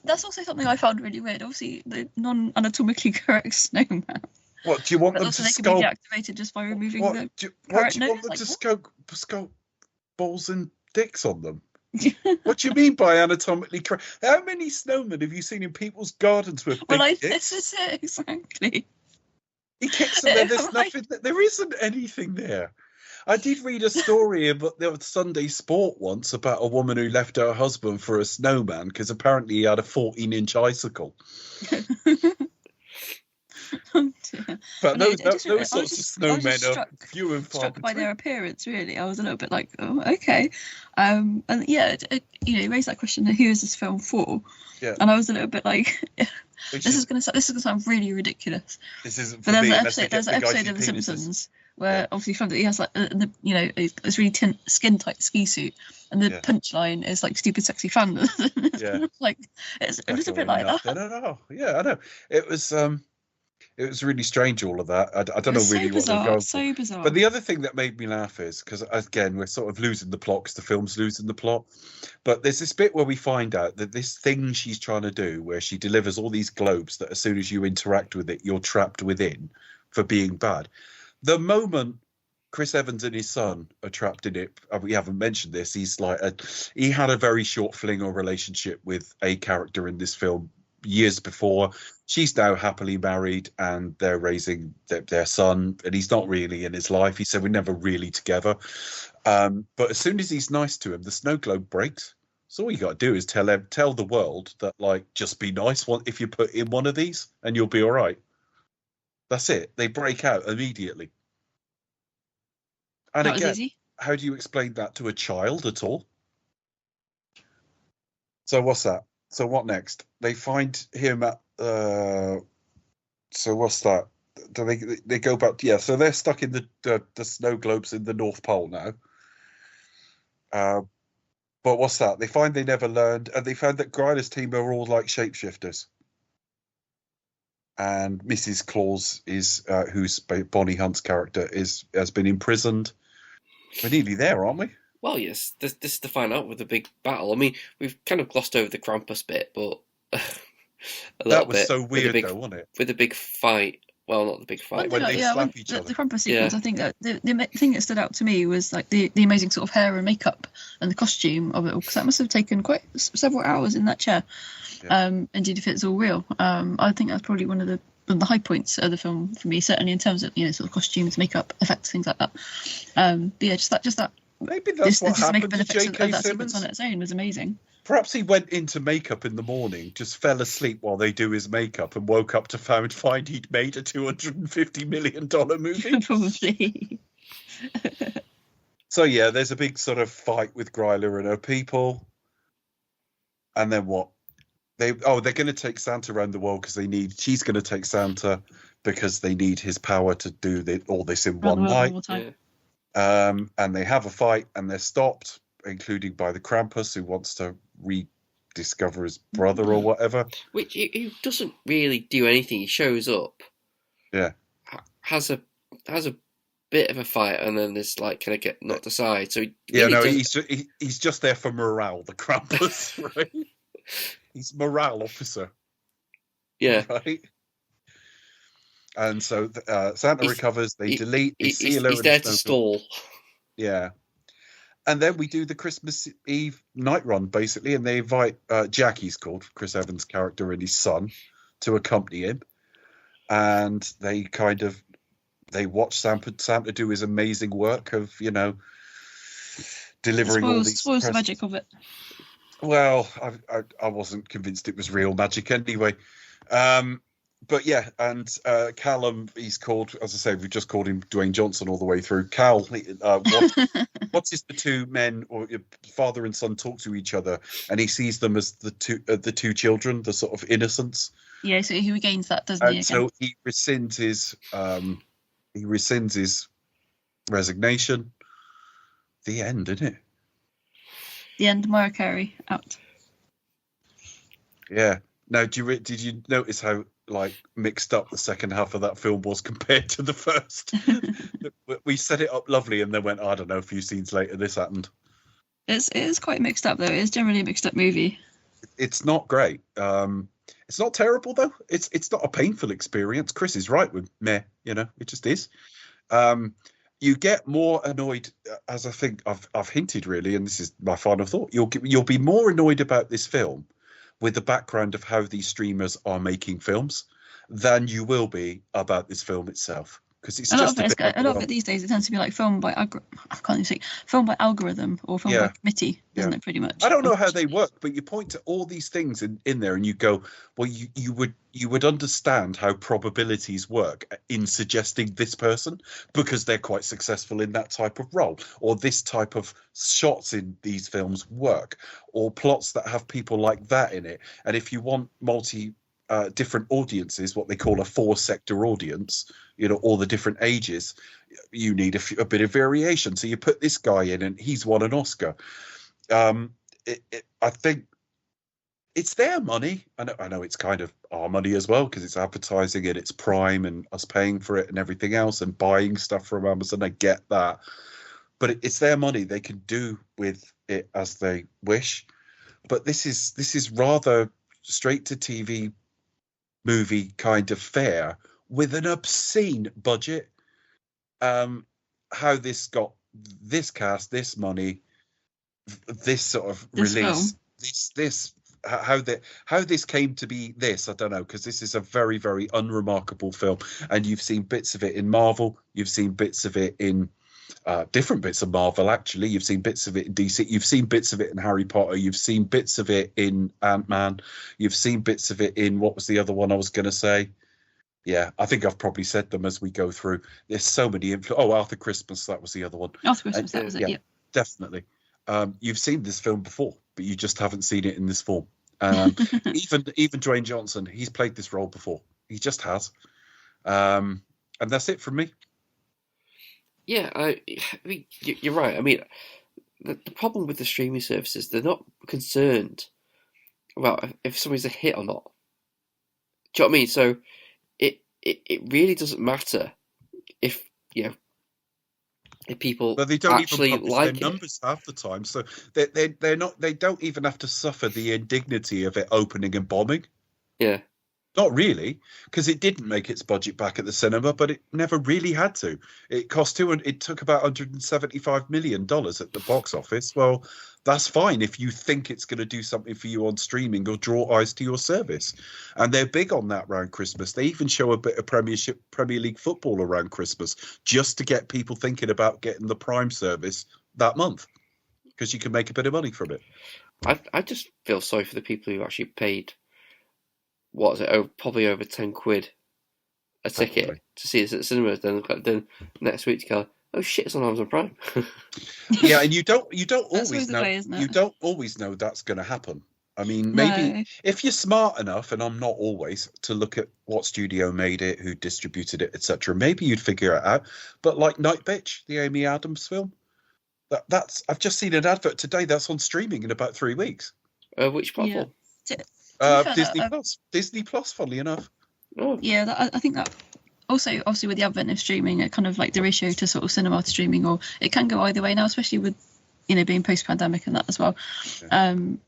Speaker 3: That's also something I found really weird. Obviously, the non-anatomically correct snowman.
Speaker 2: What do you want
Speaker 3: But
Speaker 2: them
Speaker 3: also
Speaker 2: to
Speaker 3: they can be
Speaker 2: sculpt?
Speaker 3: deactivated just by removing
Speaker 2: What
Speaker 3: the
Speaker 2: do you
Speaker 3: carrot
Speaker 2: want
Speaker 3: nose?
Speaker 2: them
Speaker 3: Like,
Speaker 2: to sculpt balls and dicks on them? What do you mean by anatomically correct? How many snowmen have you seen in people's gardens with big dicks?
Speaker 3: this is it exactly.
Speaker 2: He kicks them there. There's nothing. There isn't anything there. I did read a story about the Sunday Sport once about a woman who left her husband for a snowman because apparently he had a 14-inch icicle.
Speaker 3: Oh, dear.
Speaker 2: But
Speaker 3: No,
Speaker 2: those sorts of
Speaker 3: I was
Speaker 2: snowmen are
Speaker 3: just
Speaker 2: few and far
Speaker 3: struck by
Speaker 2: between.
Speaker 3: their appearance, really. I was a little bit like, oh, okay. And yeah, it raised that question of who is this film for?
Speaker 2: Yeah.
Speaker 3: And I was a little bit like,
Speaker 2: Which
Speaker 3: this
Speaker 2: is-
Speaker 3: is gonna sound really ridiculous.
Speaker 2: This isn't for
Speaker 3: But there's
Speaker 2: me
Speaker 3: an
Speaker 2: unless they
Speaker 3: episode,
Speaker 2: get big icy
Speaker 3: of The
Speaker 2: penises.
Speaker 3: Simpsons where obviously from he has like this really skin tight ski suit, and the punchline is like stupid sexy fan.
Speaker 2: Yeah.
Speaker 3: Like it's a little bit like that.
Speaker 2: No. Yeah, I know. It was really strange, all of that. I don't know
Speaker 3: It's
Speaker 2: really
Speaker 3: so
Speaker 2: what they're
Speaker 3: bizarre,
Speaker 2: going for.
Speaker 3: so bizarre.
Speaker 2: But the other thing that made me laugh is, because again, we're sort of losing the plot because the film's losing the plot. But there's this bit where we find out that this thing she's trying to do, where she delivers all these globes that as soon as you interact with it, you're trapped within for being bad. The moment Chris Evans and his son are trapped in it, we haven't mentioned this, he had a very short fling or relationship with a character in this film years before. She's now happily married and they're raising their son, and he's not really in his life. He said we're never really together. But as soon as he's nice to him, the snow globe breaks. So all you got to do is tell the world that, like, just be nice if you put in one of these and you'll be all right. That's it. They break out immediately. And
Speaker 3: That was
Speaker 2: again,
Speaker 3: easy.
Speaker 2: how do you explain that to a child at all? So what's that? So what next? They find him at. So what's that? Do they go back? Yeah. So they're stuck in the snow globes in the North Pole now. But what's that? They find they never learned, and they found that Greider's team are all like shapeshifters. And Mrs. Claus is, who's Bonnie Hunt's character, has been imprisoned. We're nearly there, aren't we?
Speaker 1: Well, yes, this is to find out with the big battle. I mean, we've kind of glossed over the Krampus bit, but
Speaker 2: that was so weird, though, wasn't it?
Speaker 1: With the big fight. Well, not the big fight.
Speaker 2: When they slap each other.
Speaker 3: The Krampus sequence, I think that the thing that stood out to me was like the amazing sort of hair and makeup and the costume of it all, because that must have taken quite several hours in that chair.
Speaker 2: Yeah.
Speaker 3: Indeed, if it's all real. I think that's probably one of the high points of the film for me, certainly in terms of sort of costumes, makeup, effects, things like that. But yeah, just that
Speaker 2: Maybe that's what
Speaker 3: this makeup
Speaker 2: happened
Speaker 3: and
Speaker 2: to
Speaker 3: effects of
Speaker 2: J.K.
Speaker 3: that sequence
Speaker 2: Simmons.
Speaker 3: on its own was amazing.
Speaker 2: Perhaps he went into makeup in the morning, just fell asleep while they do his makeup, and woke up to find he'd made a $250 million movie.
Speaker 3: Probably.
Speaker 2: So yeah, there's a big sort of fight with Gryla and her people, and then what? They're going to take Santa around the world because she's going to take Santa because they need his power to do all this in one night. And they have a fight, and they're stopped, including by the Krampus, who wants to rediscover his brother or whatever.
Speaker 1: Which he doesn't really do anything. He shows up, has a bit of a fight, and then there's like kind of get knocked aside. So
Speaker 2: he's just there for morale. The Krampus, right? He's morale officer.
Speaker 1: Yeah.
Speaker 2: Right. And so Santa recovers. They delete. They seal her.
Speaker 1: He's there to stall.
Speaker 2: Yeah. And then we do the Christmas Eve night run, basically, and they invite Jackie's called, Chris Evans' character, and his son to accompany him. And they watch Santa do his amazing work of, delivering all these.
Speaker 3: Spoils the magic of it.
Speaker 2: Well, I wasn't convinced it was real magic anyway. But yeah, and Callum, he's called, as I say, we've just called him Dwayne Johnson all the way through. Cal, watches the two men, or father and son, talk to each other, and he sees them as the two children, the sort of innocents.
Speaker 3: Yeah, so he regains that, doesn't he?
Speaker 2: And so he rescinds his resignation. The end, isn't it?
Speaker 3: The end. Mariah Carey out.
Speaker 2: Yeah. Now, did you notice how mixed up the second half of that film was compared to the first? We set it up lovely, and then went, I don't know, a few scenes later, this happened.
Speaker 3: It is quite mixed up, though. It is generally a mixed up movie.
Speaker 2: It's not great. It's not terrible, though. It's not a painful experience. Chris is right with meh. It just is. You get more annoyed, as I think I've hinted, really, and this is my final thought. You'll be more annoyed about this film with the background of how these streamers are making films than you will be about this film itself, because it's a lot
Speaker 3: of it these days. It tends to be like filmed by filmed by algorithm or filmed by committee, isn't it? Pretty much.
Speaker 2: I don't know how they work, but you point to all these things in there, and you go, well, you would understand how probabilities work in suggesting this person because they're quite successful in that type of role, or this type of shots in these films work, or plots that have people like that in it. And if you want different audiences, what they call a 4-sector audience, all the different ages, you need a bit of variation. So you put this guy in, and he's won an Oscar. I think it's their money. I know it's kind of our money as well, because it's advertising and it's Prime and us paying for it and everything else and buying stuff from Amazon. I get that, but it's their money. They can do with it as they wish. But this is rather straight to TV movie kind of fare with an obscene budget. How this got this cast, this money, this sort of release, how this came to be this, I don't know, because this is a very, very unremarkable film, and you've seen bits of it in Marvel, you've seen bits of it in different bits of Marvel, actually. You've seen bits of it in DC. You've seen bits of it in Harry Potter. You've seen bits of it in Ant-Man. You've seen bits of it in, what was the other one I was going to say? Yeah, I think I've probably said them as we go through. There's so many. Arthur Christmas, that was the other one.
Speaker 3: Arthur Christmas, that was it, yeah.
Speaker 2: Definitely. You've seen this film before, but you just haven't seen it in this form. Even Dwayne Johnson, he's played this role before. He just has. And that's it from me.
Speaker 1: Yeah, I mean, you're right. I mean, the problem with the streaming services, they're not concerned about if somebody's a hit or not. Do you know what I mean? So it really doesn't matter if if people
Speaker 2: but they don't
Speaker 1: actually
Speaker 2: even
Speaker 1: like
Speaker 2: their numbers half the time. So they're not. They don't even have to suffer the indignity of it opening and bombing.
Speaker 1: Yeah.
Speaker 2: Not really, because it didn't make its budget back at the cinema, but it never really had to. It cost it took about $175 million at the box office. Well, that's fine if you think it's going to do something for you on streaming or draw eyes to your service. And they're big on that around Christmas. They even show a bit of Premier League football around Christmas just to get people thinking about getting the Prime service that month because you can make a bit of money from it.
Speaker 1: I just feel sorry for the people who actually paid, what is it, probably over £10 a ticket
Speaker 2: Probably.
Speaker 1: to see this at the cinemas. Then next week to go, oh shit, it's on Amazon Prime.
Speaker 2: Yeah, and you don't
Speaker 3: That's
Speaker 2: always
Speaker 3: the
Speaker 2: know.
Speaker 3: way, isn't it?
Speaker 2: You don't always know that's going to happen. I mean, maybe
Speaker 3: No.
Speaker 2: if you're smart enough, and I'm not always, to look at what studio made it, who distributed it, etc., maybe you'd figure it out. But like Night Bitch, the Amy Adams film, that's I've just seen an advert today that's on streaming in about 3 weeks.
Speaker 1: Which platform?
Speaker 3: To be fair,
Speaker 2: Disney Plus, funnily enough.
Speaker 1: Oh,
Speaker 3: yeah, I think that also, obviously, with the advent of streaming, it kind of like the ratio to sort of cinema to streaming, or it can go either way now, especially with, you know, being post-pandemic and that as well.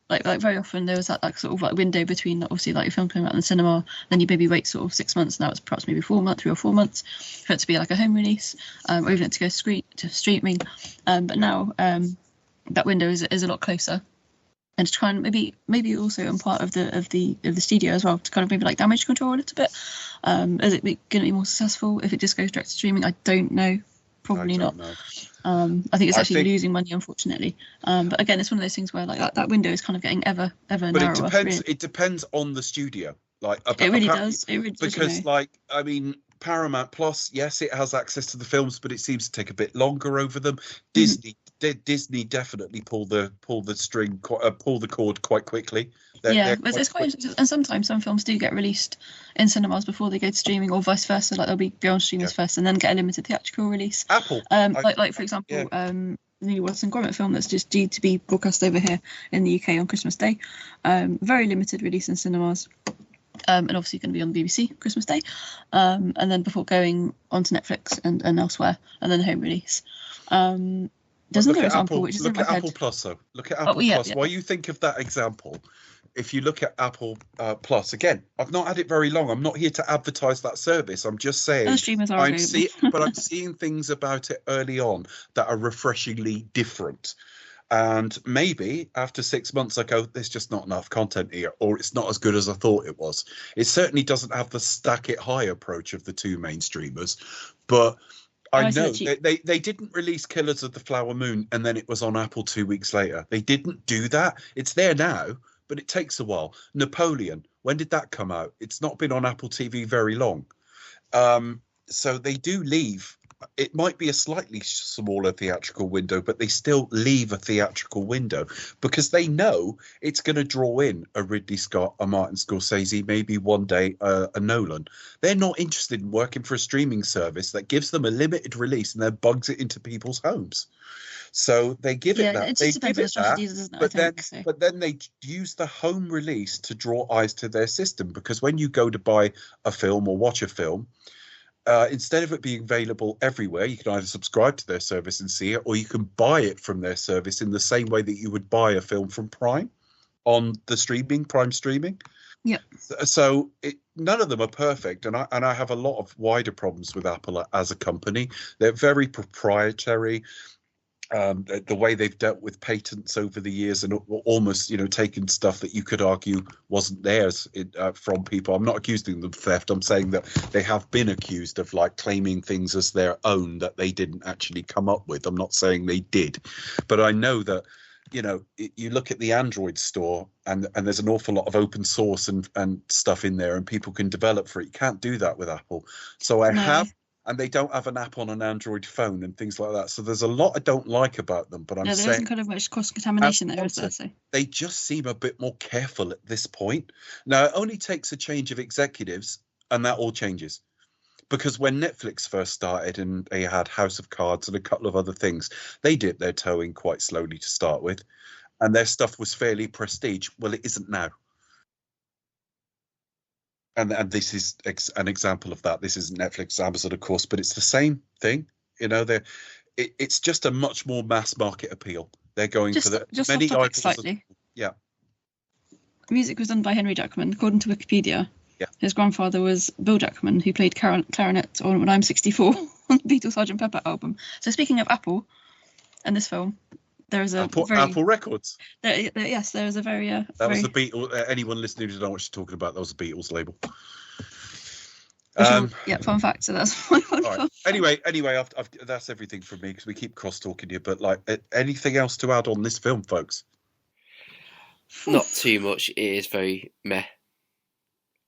Speaker 3: Like very often there was that like sort of like window between obviously like your film coming out in the cinema, then you maybe wait sort of 6 months. Now it's perhaps maybe 4 months, 3 or 4 months for it to be like a home release, or even to go to streaming. But now that window is a lot closer. And to try and maybe also on part of the studio as well, to kind of maybe like damage control a little bit. Is it going to be more successful if it just goes direct to streaming? I don't know. Probably not. I think it's actually losing money, unfortunately. But again, it's one of those things where like that window is kind of getting ever narrower.
Speaker 2: But it depends. Really. It depends on the studio. Like
Speaker 3: it really does. It really does.
Speaker 2: Because like I mean, Paramount Plus, yes, it has access to the films, but it seems to take a bit longer over them. Disney definitely pull the cord quite quickly.
Speaker 3: It's quite interesting. And sometimes some films do get released in cinemas before they go to streaming, or vice versa. Like they'll go on streamers first and then get a limited theatrical release.
Speaker 2: Apple,
Speaker 3: like for example, the new Wallace and Gromit film that's just due to be broadcast over here in the UK on Christmas Day. Very limited release in cinemas. And obviously going to be on BBC Christmas Day, and then before going onto Netflix and elsewhere, and then the home release. There's another example which is in my head.
Speaker 2: Apple Plus, though. Look at Apple Plus. While you think of that example, if you look at Apple Plus, again, I've not had it very long. I'm not here to advertise that service. I'm just saying
Speaker 3: those streamers are
Speaker 2: but I'm seeing things about it early on that are refreshingly different. And maybe after 6 months, I go, there's just not enough content here, or it's not as good as I thought it was. It certainly doesn't have the stack it high approach of the two main streamers, but I know they didn't release Killers of the Flower Moon and then it was on Apple 2 weeks later. They didn't do that. It's there now, but it takes a while. Napoleon, when did that come out? It's not been on Apple TV very long. So they do leave. It might be a slightly smaller theatrical window, but they still leave a theatrical window because they know it's going to draw in a Ridley Scott, a Martin Scorsese, maybe one day a Nolan. They're not interested in working for a streaming service that gives them a limited release and then bugs it into people's homes. So they give it that. They give it that, but then they use the home release to draw eyes to their system, because when you go to buy a film or watch a film, instead of it being available everywhere, you can either subscribe to their service and see it, or you can buy it from their service in the same way that you would buy a film from Prime on the Prime streaming.
Speaker 3: Yeah.
Speaker 2: So none of them are perfect, and I have a lot of wider problems with Apple as a company. They're very proprietary. The way they've dealt with patents over the years, and almost, taken stuff that you could argue wasn't theirs from people. I'm not accusing them of theft. I'm saying that they have been accused of like claiming things as their own that they didn't actually come up with. I'm not saying they did, but I know that, you look at the Android store and there's an awful lot of open source and stuff in there, and people can develop for it. You can't do that with Apple. So and they don't have an app on an Android phone and things like that. So there's a lot I don't like about them. But
Speaker 3: there isn't kind of much cross-contamination there, is there? So
Speaker 2: they just seem a bit more careful at this point. Now, it only takes a change of executives, and that all changes. Because when Netflix first started and they had House of Cards and a couple of other things, they dipped their toe in quite slowly to start with. And their stuff was fairly prestige. Well, it isn't now. And this is an example of that. This isn't Netflix, Amazon, of course, but it's the same thing. It's just a much more mass market appeal. They're going for the many
Speaker 3: off topic slightly.
Speaker 2: Yeah.
Speaker 3: Music was done by Henry Jackman, according to Wikipedia.
Speaker 2: Yeah.
Speaker 3: His grandfather was Bill Jackman, who played clarinet on When I'm 64 on the Beatles' Sgt. Pepper album. So speaking of Apple and this film, there is
Speaker 2: Apple Records.
Speaker 3: Yes, there is a very.
Speaker 2: That was the Beatles. Anyone listening who doesn't know what she's talking about, that was the Beatles label.
Speaker 3: Fun fact. So that's my one.
Speaker 2: All right. Anyway, I've that's everything from me because we keep cross talking you. But like, anything else to add on this film, folks?
Speaker 1: Not too much. It is very meh,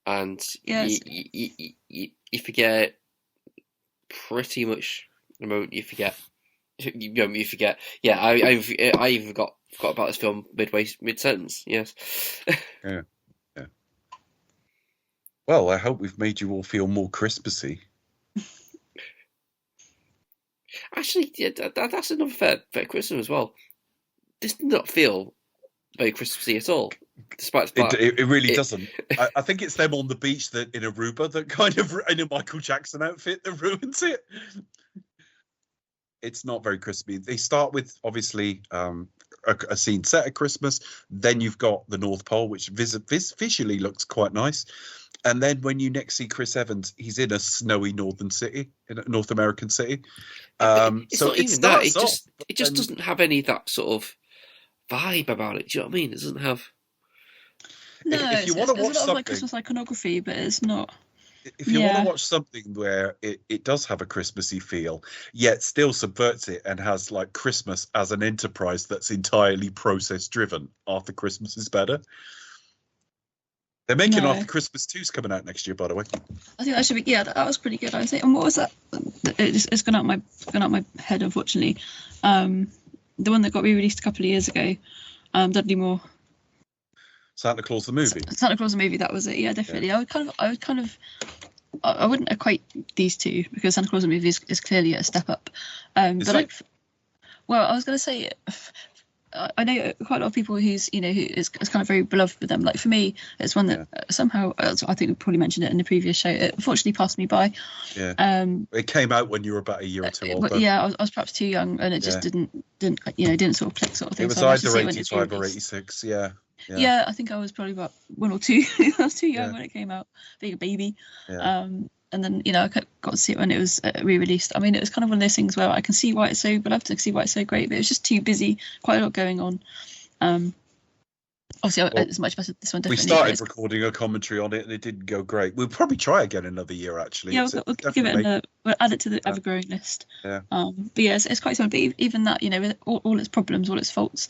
Speaker 1: and you forget pretty much the moment you forget. You forget. Yeah, I even forgot about this film mid sentence. Yes.
Speaker 2: Yeah. Well, I hope we've made you all feel more Christmassy.
Speaker 1: Actually, yeah, that's another fair criticism as well. This did not feel very Christmassy at all, despite the fact
Speaker 2: it really doesn't. I think it's them on the beach that in Aruba that kind of in a Michael Jackson outfit that ruins it. It's not very Christmassy. They start with obviously a scene set at Christmas. Then you've got the North Pole, which visually looks quite nice. And then when you next see Chris Evans, he's in a snowy northern city, in a North American city.
Speaker 1: It's
Speaker 2: so
Speaker 1: not even that. It just doesn't have any of that sort of vibe about it. Do you know what I mean? It doesn't have.
Speaker 3: No,
Speaker 2: if you want to watch
Speaker 3: a lot
Speaker 2: something,
Speaker 3: of like Christmas iconography, but it's not.
Speaker 2: If you want to watch something where it does have a Christmassy feel, yet still subverts it and has like Christmas as an enterprise that's entirely process driven, After Christmas is better. They're making After Christmas 2's coming out next year, by the way.
Speaker 3: I think that should be. Yeah, that was pretty good. I would say. And what was that? It's gone out my head, unfortunately. The one that got re-released a couple of years ago, Dudley Moore.
Speaker 2: Santa Claus the movie.
Speaker 3: Santa Claus the movie. That was it. Yeah, definitely. Yeah. I wouldn't equate these two because Santa Claus the movie is clearly a step up. I was going to say. I know quite a lot of people who is kind of very beloved with them. Like for me, it's one that somehow I think we probably mentioned it in the previous show. It unfortunately passed me by.
Speaker 2: Yeah. It came out when you were about a year or two old.
Speaker 3: But yeah, I was perhaps too young, and it just didn't sort of click, sort of thing.
Speaker 2: It was either 85 or 86. Yeah.
Speaker 3: Yeah, I think I was probably about 1 or 2. I was too young when it came out, being a baby.
Speaker 2: Yeah.
Speaker 3: And then I got to see it when it was re-released. I mean, it was kind of one of those things where I can see why it's so beloved, I can see why it's so great, but it was just too busy, quite a lot going on. Obviously, it's much better this one. Definitely,
Speaker 2: we started recording a commentary on it, and it didn't go great. We'll probably try again another year. Actually,
Speaker 3: yeah, we'll give it we'll add it to the ever-growing list.
Speaker 2: Yeah.
Speaker 3: But yeah, it's quite something. But even that, with all its problems, all its faults,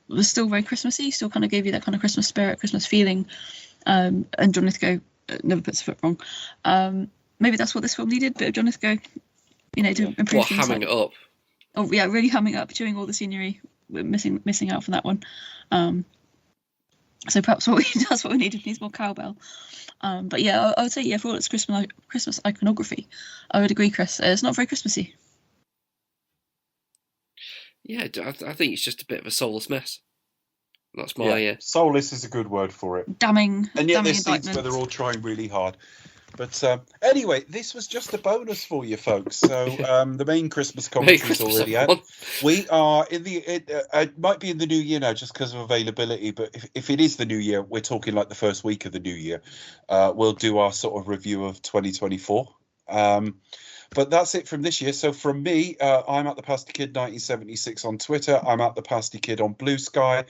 Speaker 3: was still very Christmassy. Still kind of gave you that kind of Christmas spirit, Christmas feeling. And John Lithgow never puts a foot wrong. Maybe that's what this film needed, bit of John Lithgow, to improve things.
Speaker 1: Hamming it up.
Speaker 3: Oh yeah, really hamming up, chewing all the scenery. We're missing out from that one. So perhaps that's what we needed. Needs more cowbell. But yeah, I would say for all its Christmas iconography, I would agree, Chris. It's not very Christmassy.
Speaker 1: Yeah, I think it's just a bit of a soulless mess. That's my
Speaker 2: soulless is a good word for it.
Speaker 3: Damning.
Speaker 2: And yet there's scenes where they're all trying really hard. But anyway, this was just a bonus for you folks. So the main Christmas commentary is already out. We are it might be in the new year now just because of availability. But if it is the new year, we're talking like the first week of the new year. We'll do our sort of review of 2024. But that's it from this year. So from me, I'm at the Pasty Kid 1976 on Twitter. I'm at the Pasty Kid on Blue Sky.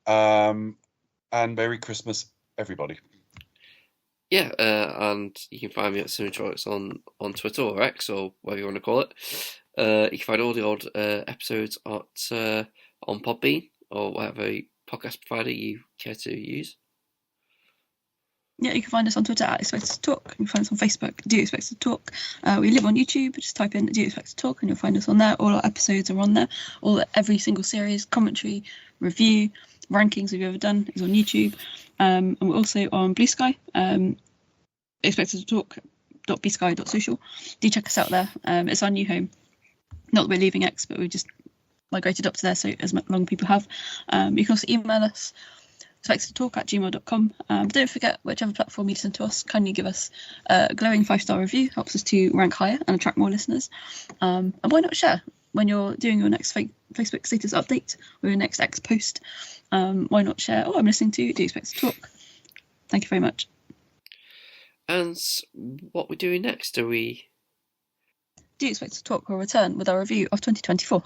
Speaker 2: And Merry Christmas, everybody.
Speaker 1: Yeah, and you can find me at Cinetronics on Twitter or X or whatever you want to call it. You can find all the old episodes on Podbean or whatever podcast provider you care to use.
Speaker 3: Yeah, you can find us on Twitter at Expected to Talk. You can find us on Facebook, Do You Expect to Talk? We live on YouTube. Just type in Do You Expect to Talk and you'll find us on there. All our episodes are on there. Every single series, commentary, review, rankings we've ever done is on YouTube. And we're also on Blue Sky. Expected to Talk.bsky.social. Do check us out there. It's our new home. Not that we're leaving X, but we've just migrated up to there, so as long people have. You can also email us. expectedtalk@gmail.com. But don't forget, whichever platform you listen to us, kindly give us a glowing 5-star review. Helps us to rank higher and attract more listeners. And why not share when you're doing your next Facebook status update or your next X post? Why not share? I'm listening to Do You Expect to Talk. Thank you very much.
Speaker 1: And what we're doing next? Do you
Speaker 3: expect to talk will return with our review of 2024?